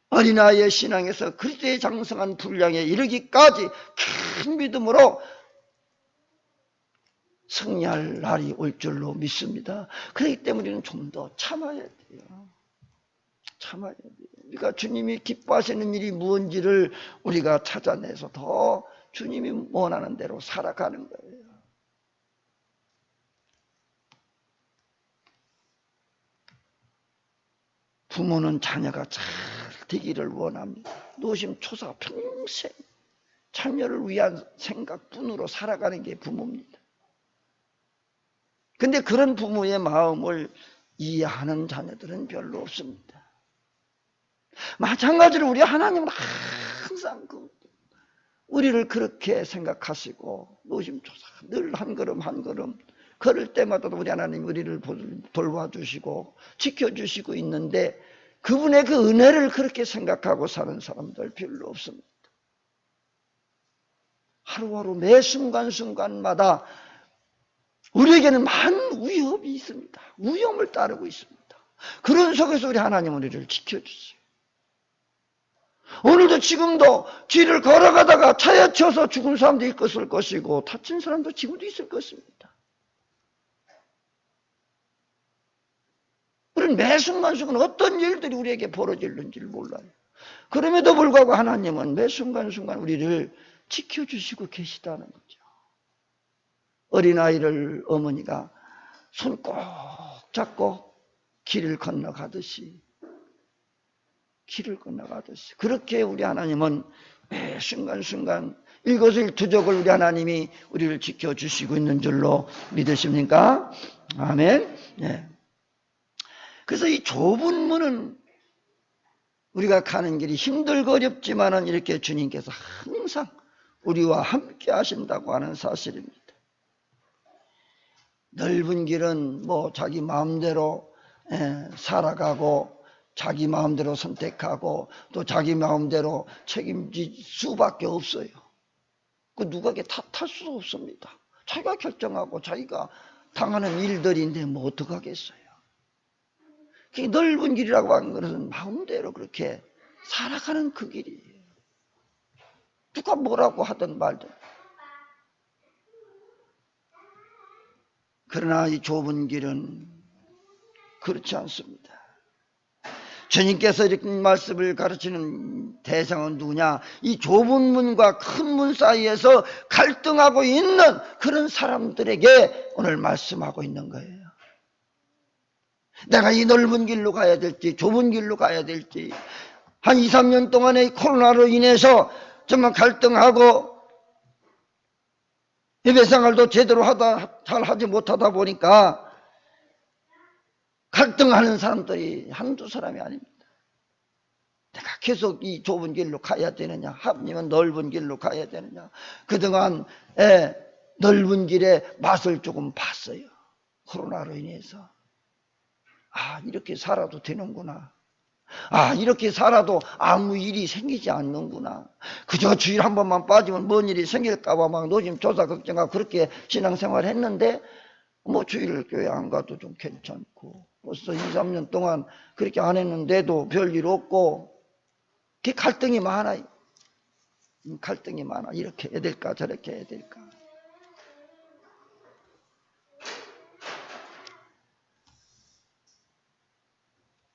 어린아이의 신앙에서 그리스도의 장성한 분량에 이르기까지 큰 믿음으로 승리할 날이 올 줄로 믿습니다. 그렇기 때문에 우리는 좀 더 참아야 돼요. 참아야 돼요. 우리가 주님이 기뻐하시는 일이 무엇인지를 우리가 찾아내서 더 주님이 원하는 대로 살아가는 거예요. 부모는 자녀가 잘 되기를 원합니다. 노심초사 평생 자녀를 위한 생각뿐으로 살아가는 게 부모입니다. 근데 그런 부모의 마음을 이해하는 자녀들은 별로 없습니다. 마찬가지로 우리 하나님은 항상 우리를 그렇게 생각하시고 노심초사 늘 한 걸음 한 걸음 걸을 때마다 우리 하나님 우리를 돌봐주시고 지켜주시고 있는데 그분의 그 은혜를 그렇게 생각하고 사는 사람들 별로 없습니다. 하루하루 매 순간순간마다 우리에게는 많은 위협이 있습니다. 위험을 따르고 있습니다. 그런 속에서 우리 하나님은 우리를 지켜주세요. 오늘도 지금도 길을 걸어가다가 차에 쳐서 죽은 사람도 있을 것이고 다친 사람도 지금도 있을 것입니다. 우리는 매 순간순간 어떤 일들이 우리에게 벌어질는지를 몰라요. 그럼에도 불구하고 하나님은 매 순간순간 우리를 지켜주시고 계시다는 거죠. 어린아이를 어머니가 손 꼭 잡고 길을 건너가듯이 그렇게 우리 하나님은 매 순간순간 일거수일투족을 우리 하나님이 우리를 지켜주시고 있는 줄로 믿으십니까? 아멘. 네. 그래서 이 좁은 문은 우리가 가는 길이 힘들고 어렵지만은 이렇게 주님께서 항상 우리와 함께 하신다고 하는 사실입니다. 넓은 길은 자기 마음대로 살아가고 자기 마음대로 선택하고 또 자기 마음대로 책임질 수밖에 없어요. 그 누구에게 탓할 수 없습니다. 자기가 결정하고 자기가 당하는 일들인데 어떡하겠어요. 넓은 길이라고 하는 것은 마음대로 그렇게 살아가는 그 길이에요. 누가 뭐라고 하든 말든. 그러나 이 좁은 길은 그렇지 않습니다. 주님께서 이렇게 말씀을 가르치는 대상은 누구냐? 이 좁은 문과 큰 문 사이에서 갈등하고 있는 그런 사람들에게 오늘 말씀하고 있는 거예요. 내가 이 넓은 길로 가야 될지 좁은 길로 가야 될지 한 2, 3년 동안의 코로나로 인해서 정말 갈등하고 예배생활도 제대로 잘 하지 못하다 보니까 갈등하는 사람들이 한두 사람이 아닙니다. 내가 계속 이 좁은 길로 가야 되느냐 하나님은 넓은 길로 가야 되느냐. 그동안 넓은 길의 맛을 조금 봤어요. 코로나로 인해서. 이렇게 살아도 되는구나. 이렇게 살아도 아무 일이 생기지 않는구나. 그저 주일 한 번만 빠지면 뭔 일이 생길까봐 막 노심초사 걱정하고 그렇게 신앙생활 했는데 주일 교회 안 가도 좀 괜찮고 벌써 2, 3년 동안 그렇게 안 했는데도 별일 없고 그 갈등이 많아요. 갈등이 많아. 이렇게 해야 될까 저렇게 해야 될까.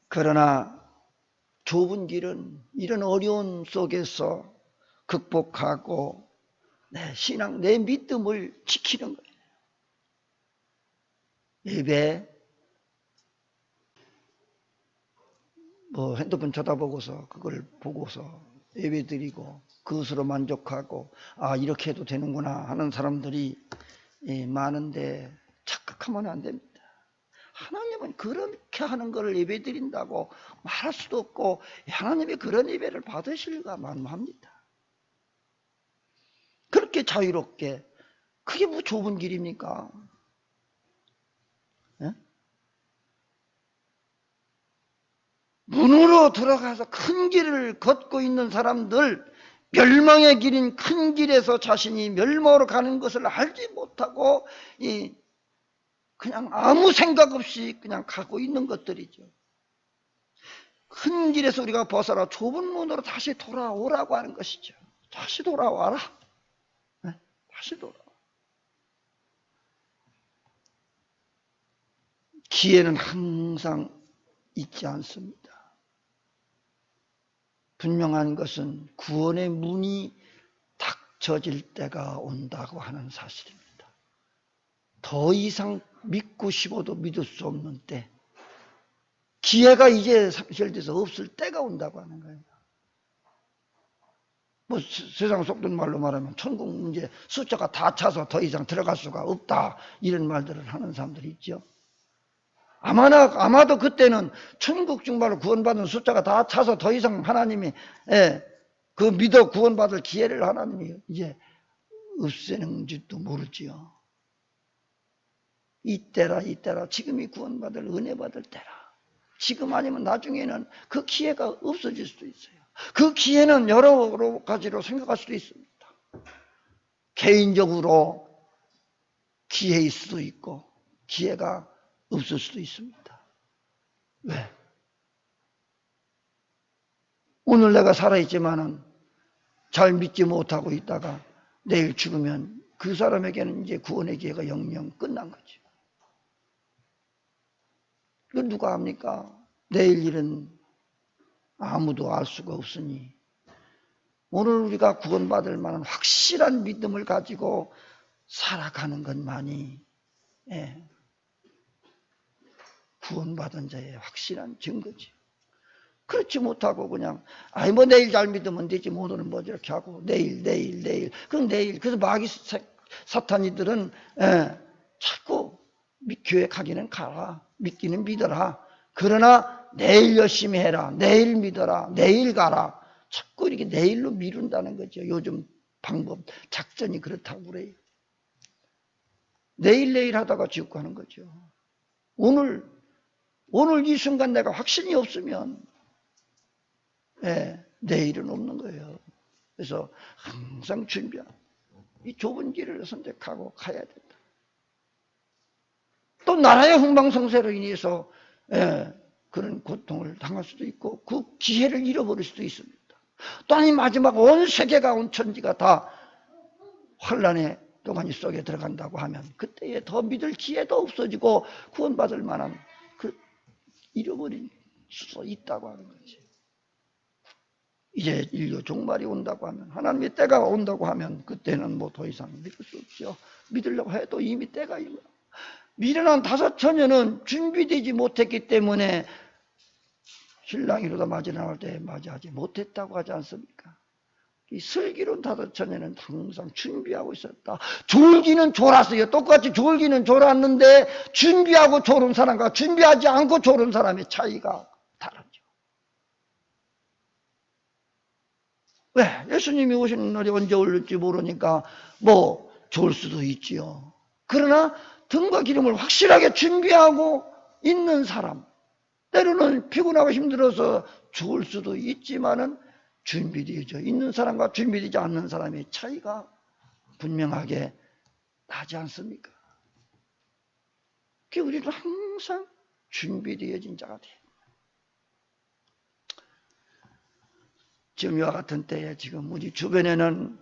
그러나 좁은 길은 이런 어려움 속에서 극복하고 내 신앙, 내 믿음을 지키는 거예요. 예배, 핸드폰 쳐다보고서 그걸 보고서 예배 드리고 그것으로 만족하고 이렇게 해도 되는구나 하는 사람들이 많은데 착각하면 안 됩니다. 하나님은 그렇게 하는 것을 예배 드린다고 말할 수도 없고 하나님이 그런 예배를 받으실까 만무합니다. 그렇게 자유롭게 그게 좁은 길입니까? 문으로 들어가서 큰 길을 걷고 있는 사람들 멸망의 길인 큰 길에서 자신이 멸망으로 가는 것을 알지 못하고 그냥 아무 생각 없이 그냥 가고 있는 것들이죠. 큰 길에서 우리가 벗어나 좁은 문으로 다시 돌아오라고 하는 것이죠. 다시 돌아와라. 다시 돌아와. 기회는 항상 있지 않습니다. 분명한 것은 구원의 문이 닥쳐질 때가 온다고 하는 사실입니다. 더 이상 믿고 싶어도 믿을 수 없는 때 기회가 이제 상실돼서 없을 때가 온다고 하는 거예요. 뭐 세상 속된 말로 말하면 천국 문제 숫자가 다 차서 더 이상 들어갈 수가 없다 이런 말들을 하는 사람들이 있죠. 아마도 그때는 천국 정말로 구원받은 숫자가 다 차서 더 이상 하나님이 그 믿어 구원받을 기회를 하나님이 이제 없애는지도 모르지요. 이때라 지금이 구원받을 은혜 받을 때라. 지금 아니면 나중에는 그 기회가 없어질 수도 있어요. 그 기회는 여러 가지로 생각할 수도 있습니다. 개인적으로 기회일 수도 있고 기회가 없을 수도 있습니다. 왜? 오늘 내가 살아있지만은 잘 믿지 못하고 있다가 내일 죽으면 그 사람에게는 이제 구원의 기회가 영영 끝난 거죠. 이건 누가 합니까? 내일 일은 아무도 알 수가 없으니 오늘 우리가 구원받을 만한 확실한 믿음을 가지고 살아가는 것만이 구원받은 자의 확실한 증거지. 그렇지 못하고 그냥 뭐 내일 잘 믿으면 되지 오늘은 뭐 이렇게 하고 내일 그럼 내일 그래서 마귀 사탄이들은 자꾸 교회 가기는 가라 믿기는 믿어라 그러나 내일 열심히 해라 내일 믿어라 내일 가라 자꾸 이렇게 내일로 미룬다는 거죠. 요즘 방법 작전이 그렇다고 그래요. 내일 하다가 지옥 가는 거죠. 오늘 이 순간 내가 확신이 없으면 내일은 없는 거예요. 그래서 항상 준비하고 이 좁은 길을 선택하고 가야 된다. 또 나라의 흥망성쇠로 인해서 그런 고통을 당할 수도 있고 그 기회를 잃어버릴 수도 있습니다. 또 아니 마지막 온 세계가 온 천지가 다 환란의 동안이 속에 들어간다고 하면 그때에 더 믿을 기회도 없어지고 구원받을 만한 잃어버릴 수 있다고 하는 거지. 이제 인류 종말이 온다고 하면 하나님의 때가 온다고 하면 그때는 뭐 더 이상 믿을 수 없죠. 믿으려고 해도 이미 때가 이거. 미련한 5처녀는 준비되지 못했기 때문에 신랑이 이러다 맞이 나올 때 맞이하지 못했다고 하지 않습니까? 이 슬기로운 5처녀는 항상 준비하고 있었다. 졸기는 졸았어요. 똑같이 졸기는 졸았는데 준비하고 졸은 사람과 준비하지 않고 졸은 사람의 차이가 다르죠. 왜? 예수님이 오시는 날이 언제 올릴지 모르니까 뭐 졸 수도 있지요. 그러나 등과 기름을 확실하게 준비하고 있는 사람 때로는 피곤하고 힘들어서 졸 수도 있지만은 준비되어 있는 사람과 준비되지 않는 사람의 차이가 분명하게 나지 않습니까? 그러니까 우리도 항상 준비되어진 자가 돼요. 지금 이와 같은 때에 지금 우리 주변에는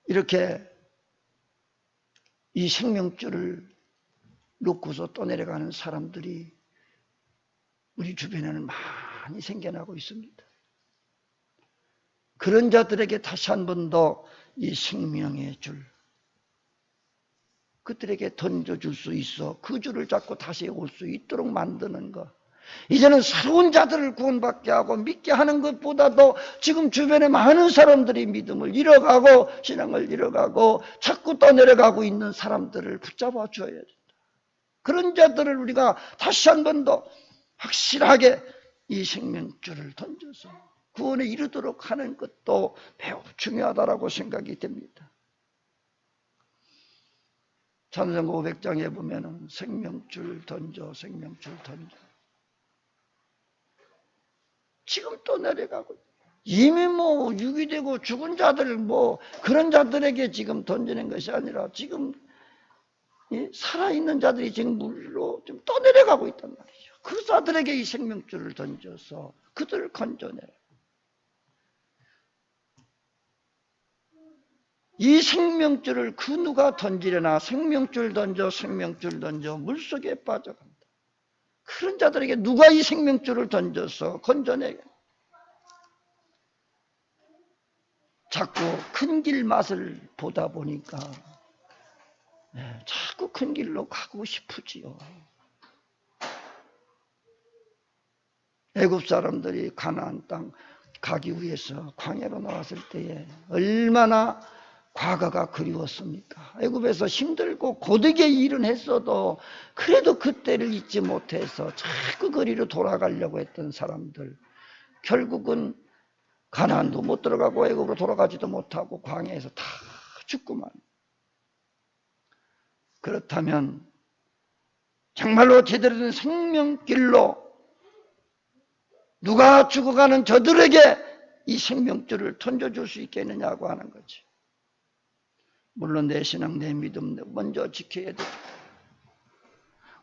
이렇게 이 생명줄을 놓고서 떠내려가는 사람들이 우리 주변에는 많이 생겨나고 있습니다. 그런 자들에게 다시 한 번 더 이 생명의 줄 그들에게 던져줄 수 있어 그 줄을 잡고 다시 올 수 있도록 만드는 것. 이제는 새로운 자들을 구원받게 하고 믿게 하는 것보다도 지금 주변에 많은 사람들이 믿음을 잃어가고 신앙을 잃어가고 자꾸 떠내려가고 있는 사람들을 붙잡아 줘야 된다. 그런 자들을 우리가 다시 한 번 더 확실하게 이 생명줄을 던져서 구원에 이르도록 하는 것도 매우 중요하다고 생각이 됩니다. 찬송가 500장에 보면은 생명줄 던져 지금 또 내려가고 이미 뭐 유기되고 죽은 자들 뭐 그런 자들에게 지금 던지는 것이 아니라 지금 살아있는 자들이 지금 물로 좀 떠내려가고 있단 말이죠. 그 자들에게 이 생명줄을 던져서 그들을 건져내라. 이 생명줄을 그 누가 던지려나 생명줄 던져 물속에 빠져간다. 그런 자들에게 누가 이 생명줄을 던져서 건져내게. 자꾸 큰 길 맛을 보다 보니까 자꾸 큰 길로 가고 싶으지요. 애굽 사람들이 가나안 땅 가기 위해서 광야로 나왔을 때에 얼마나 과거가 그리웠습니까? 애굽에서 힘들고 고되게 일은 했어도 그래도 그때를 잊지 못해서 자꾸 거리로 돌아가려고 했던 사람들, 결국은 가나안도 못 들어가고 애굽으로 돌아가지도 못하고 광야에서 다 죽고만. 그렇다면 정말로 제대로 된 생명길로 누가 죽어가는 저들에게 이 생명줄을 던져줄 수 있겠느냐고 하는 거지. 물론 내 신앙, 내 믿음 먼저 지켜야 되죠.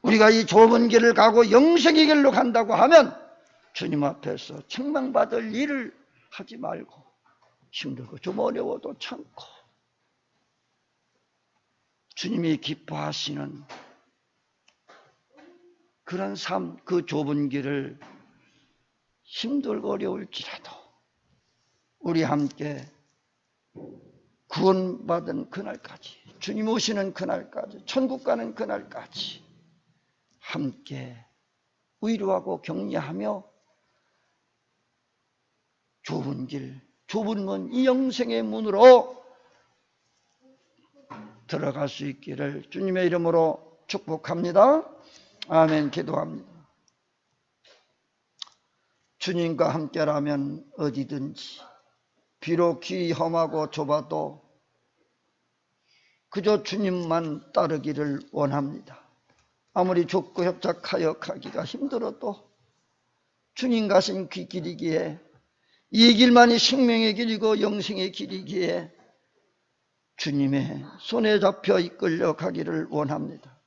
우리가 이 좁은 길을 가고 영생의 길로 간다고 하면 주님 앞에서 책망받을 일을 하지 말고 힘들고 좀 어려워도 참고 주님이 기뻐하시는 그런 삶, 그 좁은 길을 힘들고 어려울지라도 우리 함께 구원받은 그날까지, 주님 오시는 그날까지, 천국 가는 그날까지 함께 위로하고 격려하며 좁은 길, 좁은 문, 이 영생의 문으로 들어갈 수 있기를 주님의 이름으로 축복합니다. 아멘. 기도합니다. 주님과 함께라면 어디든지 비록 길이 험하고 좁아도 그저 주님만 따르기를 원합니다. 아무리 좁고 협착하여 가기가 힘들어도 주님 가신 그 길이기에 이 길만이 생명의 길이고 영생의 길이기에 주님의 손에 잡혀 이끌려 가기를 원합니다.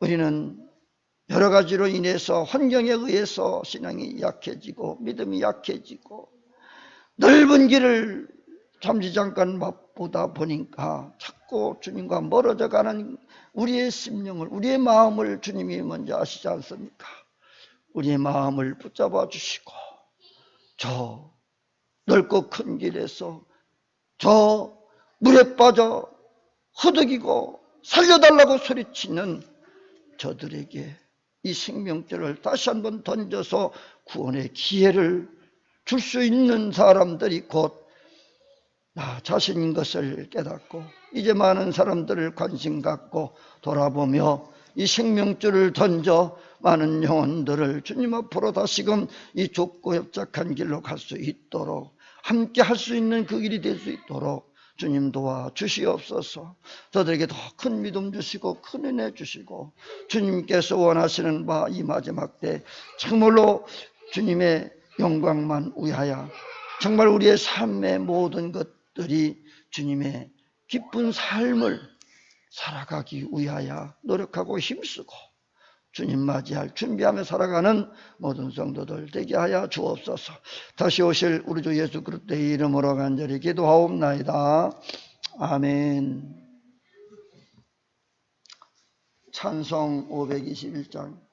우리는 여러 가지로 인해서 환경에 의해서 신앙이 약해지고 믿음이 약해지고 넓은 길을 잠시잠깐 맛보다 보니까 자꾸 주님과 멀어져 가는 우리의 심령을, 우리의 마음을 주님이 먼저 아시지 않습니까? 우리의 마음을 붙잡아 주시고 저 넓고 큰 길에서 저 물에 빠져 허덕이고 살려달라고 소리치는 저들에게 이 생명줄을 다시 한번 던져서 구원의 기회를 줄 수 있는 사람들이 곧 나 자신인 것을 깨닫고 이제 많은 사람들을 관심 갖고 돌아보며 이 생명줄을 던져 많은 영혼들을 주님 앞으로 다시금 이 좁고 협착한 길로 갈 수 있도록 함께 할 수 있는 그 길이 될 수 있도록 주님 도와 주시옵소서. 저들에게 더 큰 믿음 주시고 큰 은혜 주시고 주님께서 원하시는 바 이 마지막 때 참으로 주님의 영광만 위하여 정말 우리의 삶의 모든 것들이 주님의 기쁜 삶을 살아가기 위하여 노력하고 힘쓰고 주님 맞이할 준비하며 살아가는 모든 성도들 되게 하여 주옵소서. 다시 오실 우리 주 예수 그리스도의 이름으로 간절히 기도하옵나이다. 아멘. 찬송 521장.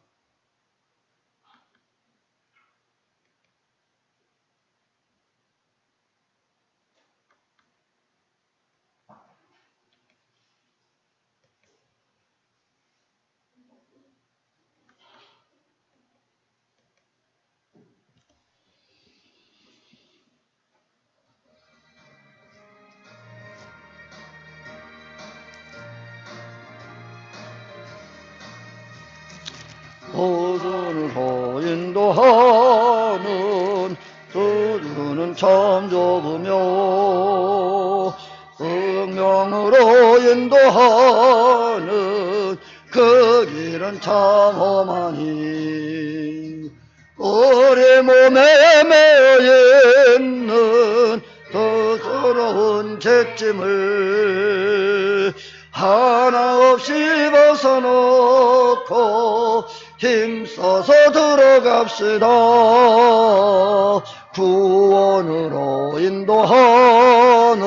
도주를 인도하는 도주는 참 좁으며 성령으로 인도하는 그 길은 참 험하니 우리 몸에 매여 있는 더 서러운 죄짐을 하나 없이 벗어놓고 힘써서 들어갑시다. 구원으로 인도하는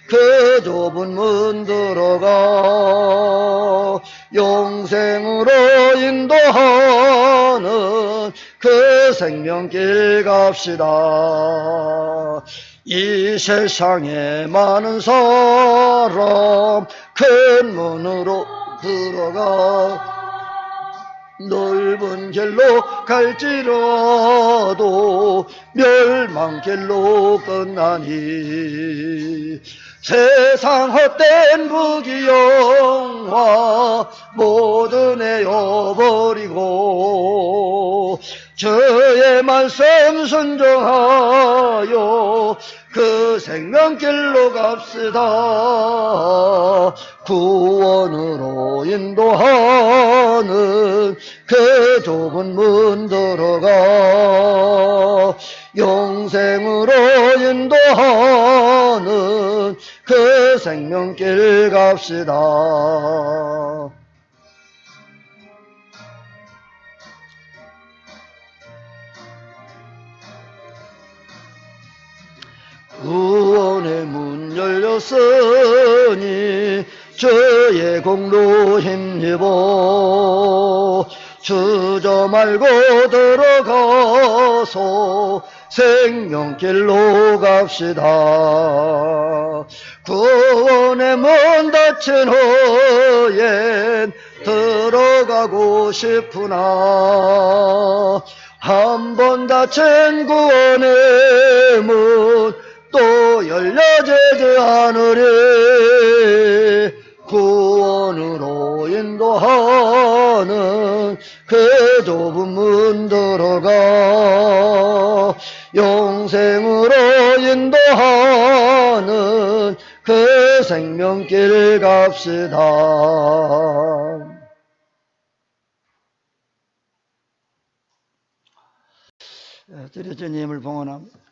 그 좁은 문 들어가 영생으로 인도하는 그 생명길 갑시다. 이 세상에 많은 사람 큰 문으로 들어가 넓은 길로 갈지라도 멸망길로 끝나니 세상 헛된 부귀영화 모두 내어버리고 주의 말씀 순종하여 그 생명길로 갑시다. 구원으로 인도하는 그 좁은 문 들어가 영생으로 인도하는 그 생명길 갑시다. 구원의 문 열렸으니 주의 공로 힘입어 주저 말고 들어가서 생명길로 갑시다. 구원의 문 닫힌 후엔 들어가고 싶으나 한 번 닫힌 구원의 문 또 열려지지 않으리. 구원으로 인도하는 그 좁은 문 들어가 영생으로 인도하는 그 생명길 갑시다. 드려 주님을 봉헌합니다.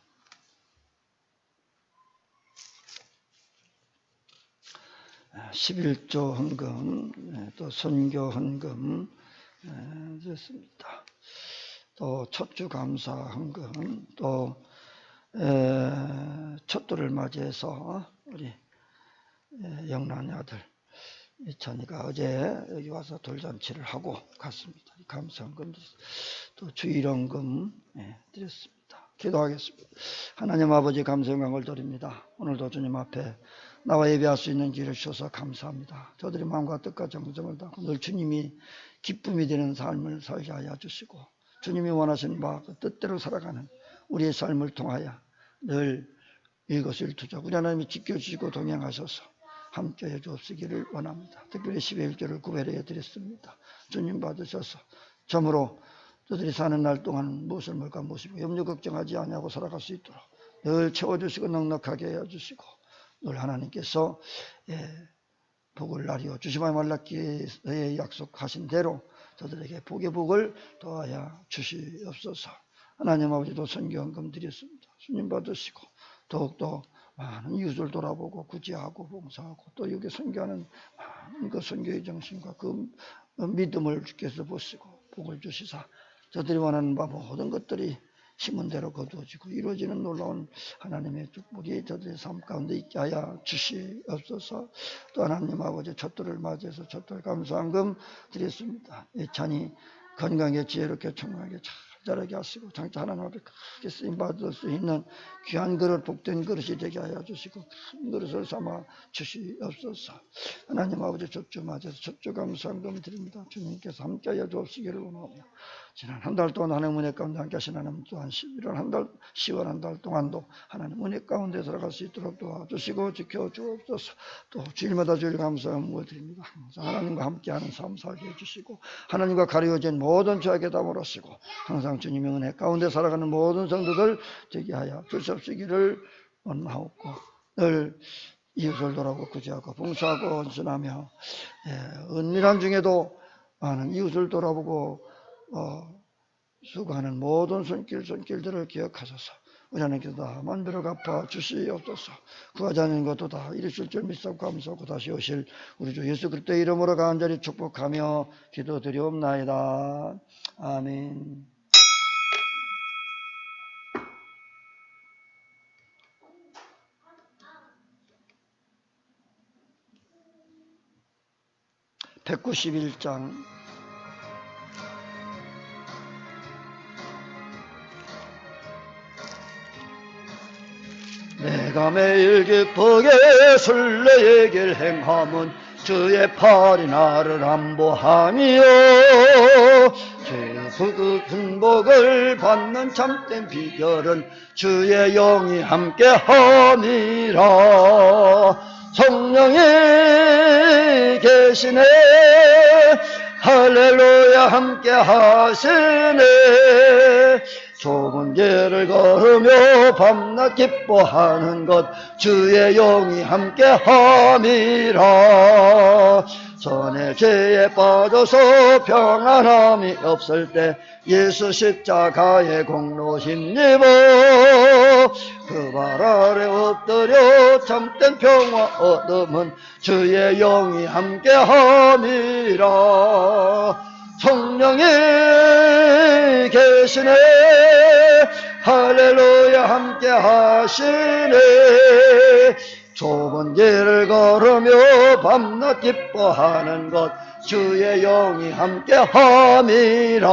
11조 헌금, 또 선교 헌금 됐습니다. 또 첫주 감사 헌금, 또 첫돌을 맞이해서 우리 영란이 아들 이찬이가 어제 여기 와서 돌잔치를 하고 갔습니다. 감사 헌금 또 주일헌금 드렸습니다. 기도하겠습니다. 하나님 아버지 감사 영광을 드립니다. 오늘도 주님 앞에 나와 예배할 수 있는 길을 주셔서 감사합니다. 저들의 마음과 뜻과 정성을 다하고 늘 주님이 기쁨이 되는 삶을 살게 하여 주시고 주님이 원하시는 바그 뜻대로 살아가는 우리의 삶을 통하여 늘 이것을 투자 우리 하나님이 지켜주시고 동행하셔서 함께해 주옵시기를 원합니다. 특별히 11조를 구별해 드렸습니다. 주님 받으셔서 점으로 저들이 사는 날 동안 무엇을 먹을까 무엇이고 염려 걱정하지 아니하고 살아갈 수 있도록 늘 채워주시고 넉넉하게 해주시고 늘 하나님께서 복을 나리어 주시마 말라기에 약속하신 대로 저들에게 복의 복을 더하여 주시옵소서. 하나님 아버지도 선교헌금 드렸습니다. 주님 받으시고 더욱더 많은 이웃을 돌아보고 구제하고 봉사하고 또 여기 선교하는 많은 그 선교의 정신과 그 믿음을 주께서 보시고 복을 주시사 저들이 원하는 바 모든 것들이 심은 대로 거두어지고 이루어지는 놀라운 하나님의 축복이 저들의 삶 가운데 있게 하여 주시옵소서. 또 하나님 아버지 첫돌을 맞이해서 첫돌 감사헌금 드렸습니다. 예찬이 건강에 지혜롭게 청하게 잘 자라게 하시고 장차 하나님 앞에 크게 쓰임받을 수 있는 귀한 그릇 복된 그릇이 되게 하여 주시고 큰 그릇을 삼아 주시옵소서. 하나님 아버지 첫주 맞이해서 첫주 감사헌금 드립니다. 주님께서 함께 하여 주옵시기를 원합니다. 지난 한 달 동안 하나님 은혜 가운데 함께 하신 하나님 또한 11월 한 달, 10월 한 달 동안도 하나님 은혜 가운데 들어갈 수 있도록 도와주시고 지켜주옵소서. 또 주일마다 주일 감사함을 드립니다. 항상 하나님과 함께하는 삶 살게 해주시고 하나님과 가려진 모든 죄악에 다물으시고 항상 주님의 은혜 가운데 살아가는 모든 성도들 되게 하여 주시옵시기를 원하옵고 늘 이웃을 돌아보고 구제하고 봉사하고 헌신하며 은밀한 중에도 많은 이웃을 돌아보고 수고하는 모든 손길들을 기억하셔서 우리 하나님께서 다 만들어 갚아 주시옵소서. 구하지 않는 것도 다 이루실 줄 믿사옵고 감사하고 다시 오실 우리 주 예수 그리스도의 이름으로 간절히 축복하며 기도드리옵나이다. 아멘. (191장) 내가 매일 기쁘게 순례의 길 행함은 주의 팔이 나를 안보하며 주의 승복을 받는 참된 비결은 주의 영이 함께함이라. 성령이 계시네 할렐루야 함께 하시네. 좁은 길을 걸으며 밤낮 기뻐하는 것 주의 영이 함께 함이라. 전에 죄에 빠져서 평안함이 없을 때 예수 십자가의 공로 힘입어 그 발 아래 엎드려 참된 평화 얻음은 주의 영이 함께 함이라. 성령이 계시네 할렐루야 함께 하시네. 좁은 길을 걸으며 밤낮 기뻐하는 것 주의 영이 함께 함이라.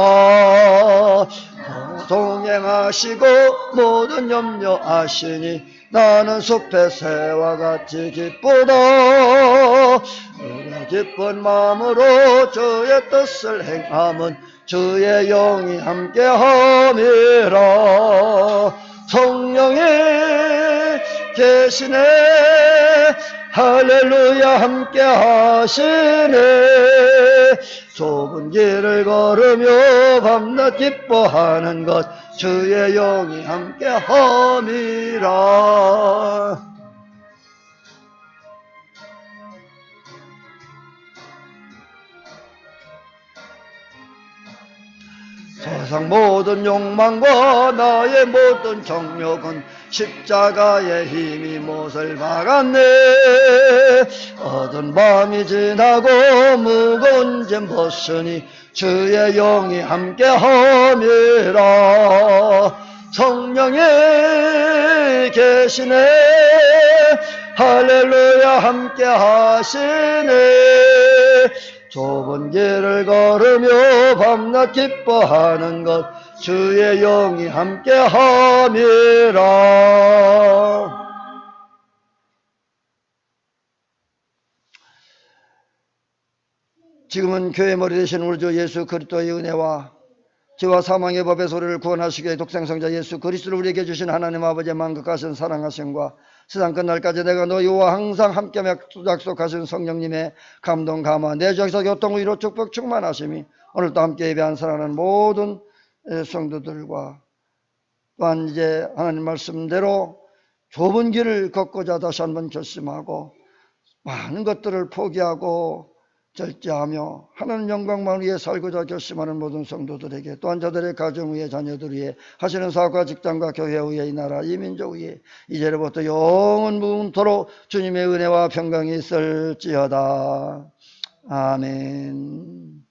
동행하시고 모든 염려 아시니 나는 숲의 새와 같이 기쁘다. 우리 기쁜 마음으로 주의 뜻을 행함은 주의 영이 함께 함이라. 성령이 계시네 할렐루야 함께 하시네. 좁은 길을 걸으며 밤낮 기뻐하는 것 주의 영이 함께 함이라. 세상 모든 욕망과 나의 모든 정욕은 십자가의 힘이 못을 박았네. 어두운 밤이 지나고 무거운 짐 벗으니 주의 영이 함께 함이라. 성령이 계시네 할렐루야 함께 하시네. 좁은 길을 걸으며 밤낮 기뻐하는 것 주의 영이 함께 함이라. 지금은 교회 머리 되신 우리 주 예수 그리스도의 은혜와 죄와 사망의 법의 소리를 구원하시기에 독생성자 예수 그리스도를 우리에게 주신 하나님 아버지의 만극하신 사랑하심과 세상 끝날까지 내가 너희와 항상 함께 약속하신 성령님의 감동 감화 내 주에서 교통 위로 축복 충만하심이 오늘도 함께 예배한 사랑하는 모든 성도들과 또한 이제 하나님 말씀대로 좁은 길을 걷고자 다시 한번 결심하고 많은 것들을 포기하고 절제하며 하나님 영광만 위해 살고자 결심하는 모든 성도들에게 또한 저들의 가정 위에 자녀들 위에 하시는 사업과 직장과 교회 위에 이 나라 이 민족 위에 이제로부터 영원 무궁토록 주님의 은혜와 평강이 있을지어다. 아멘.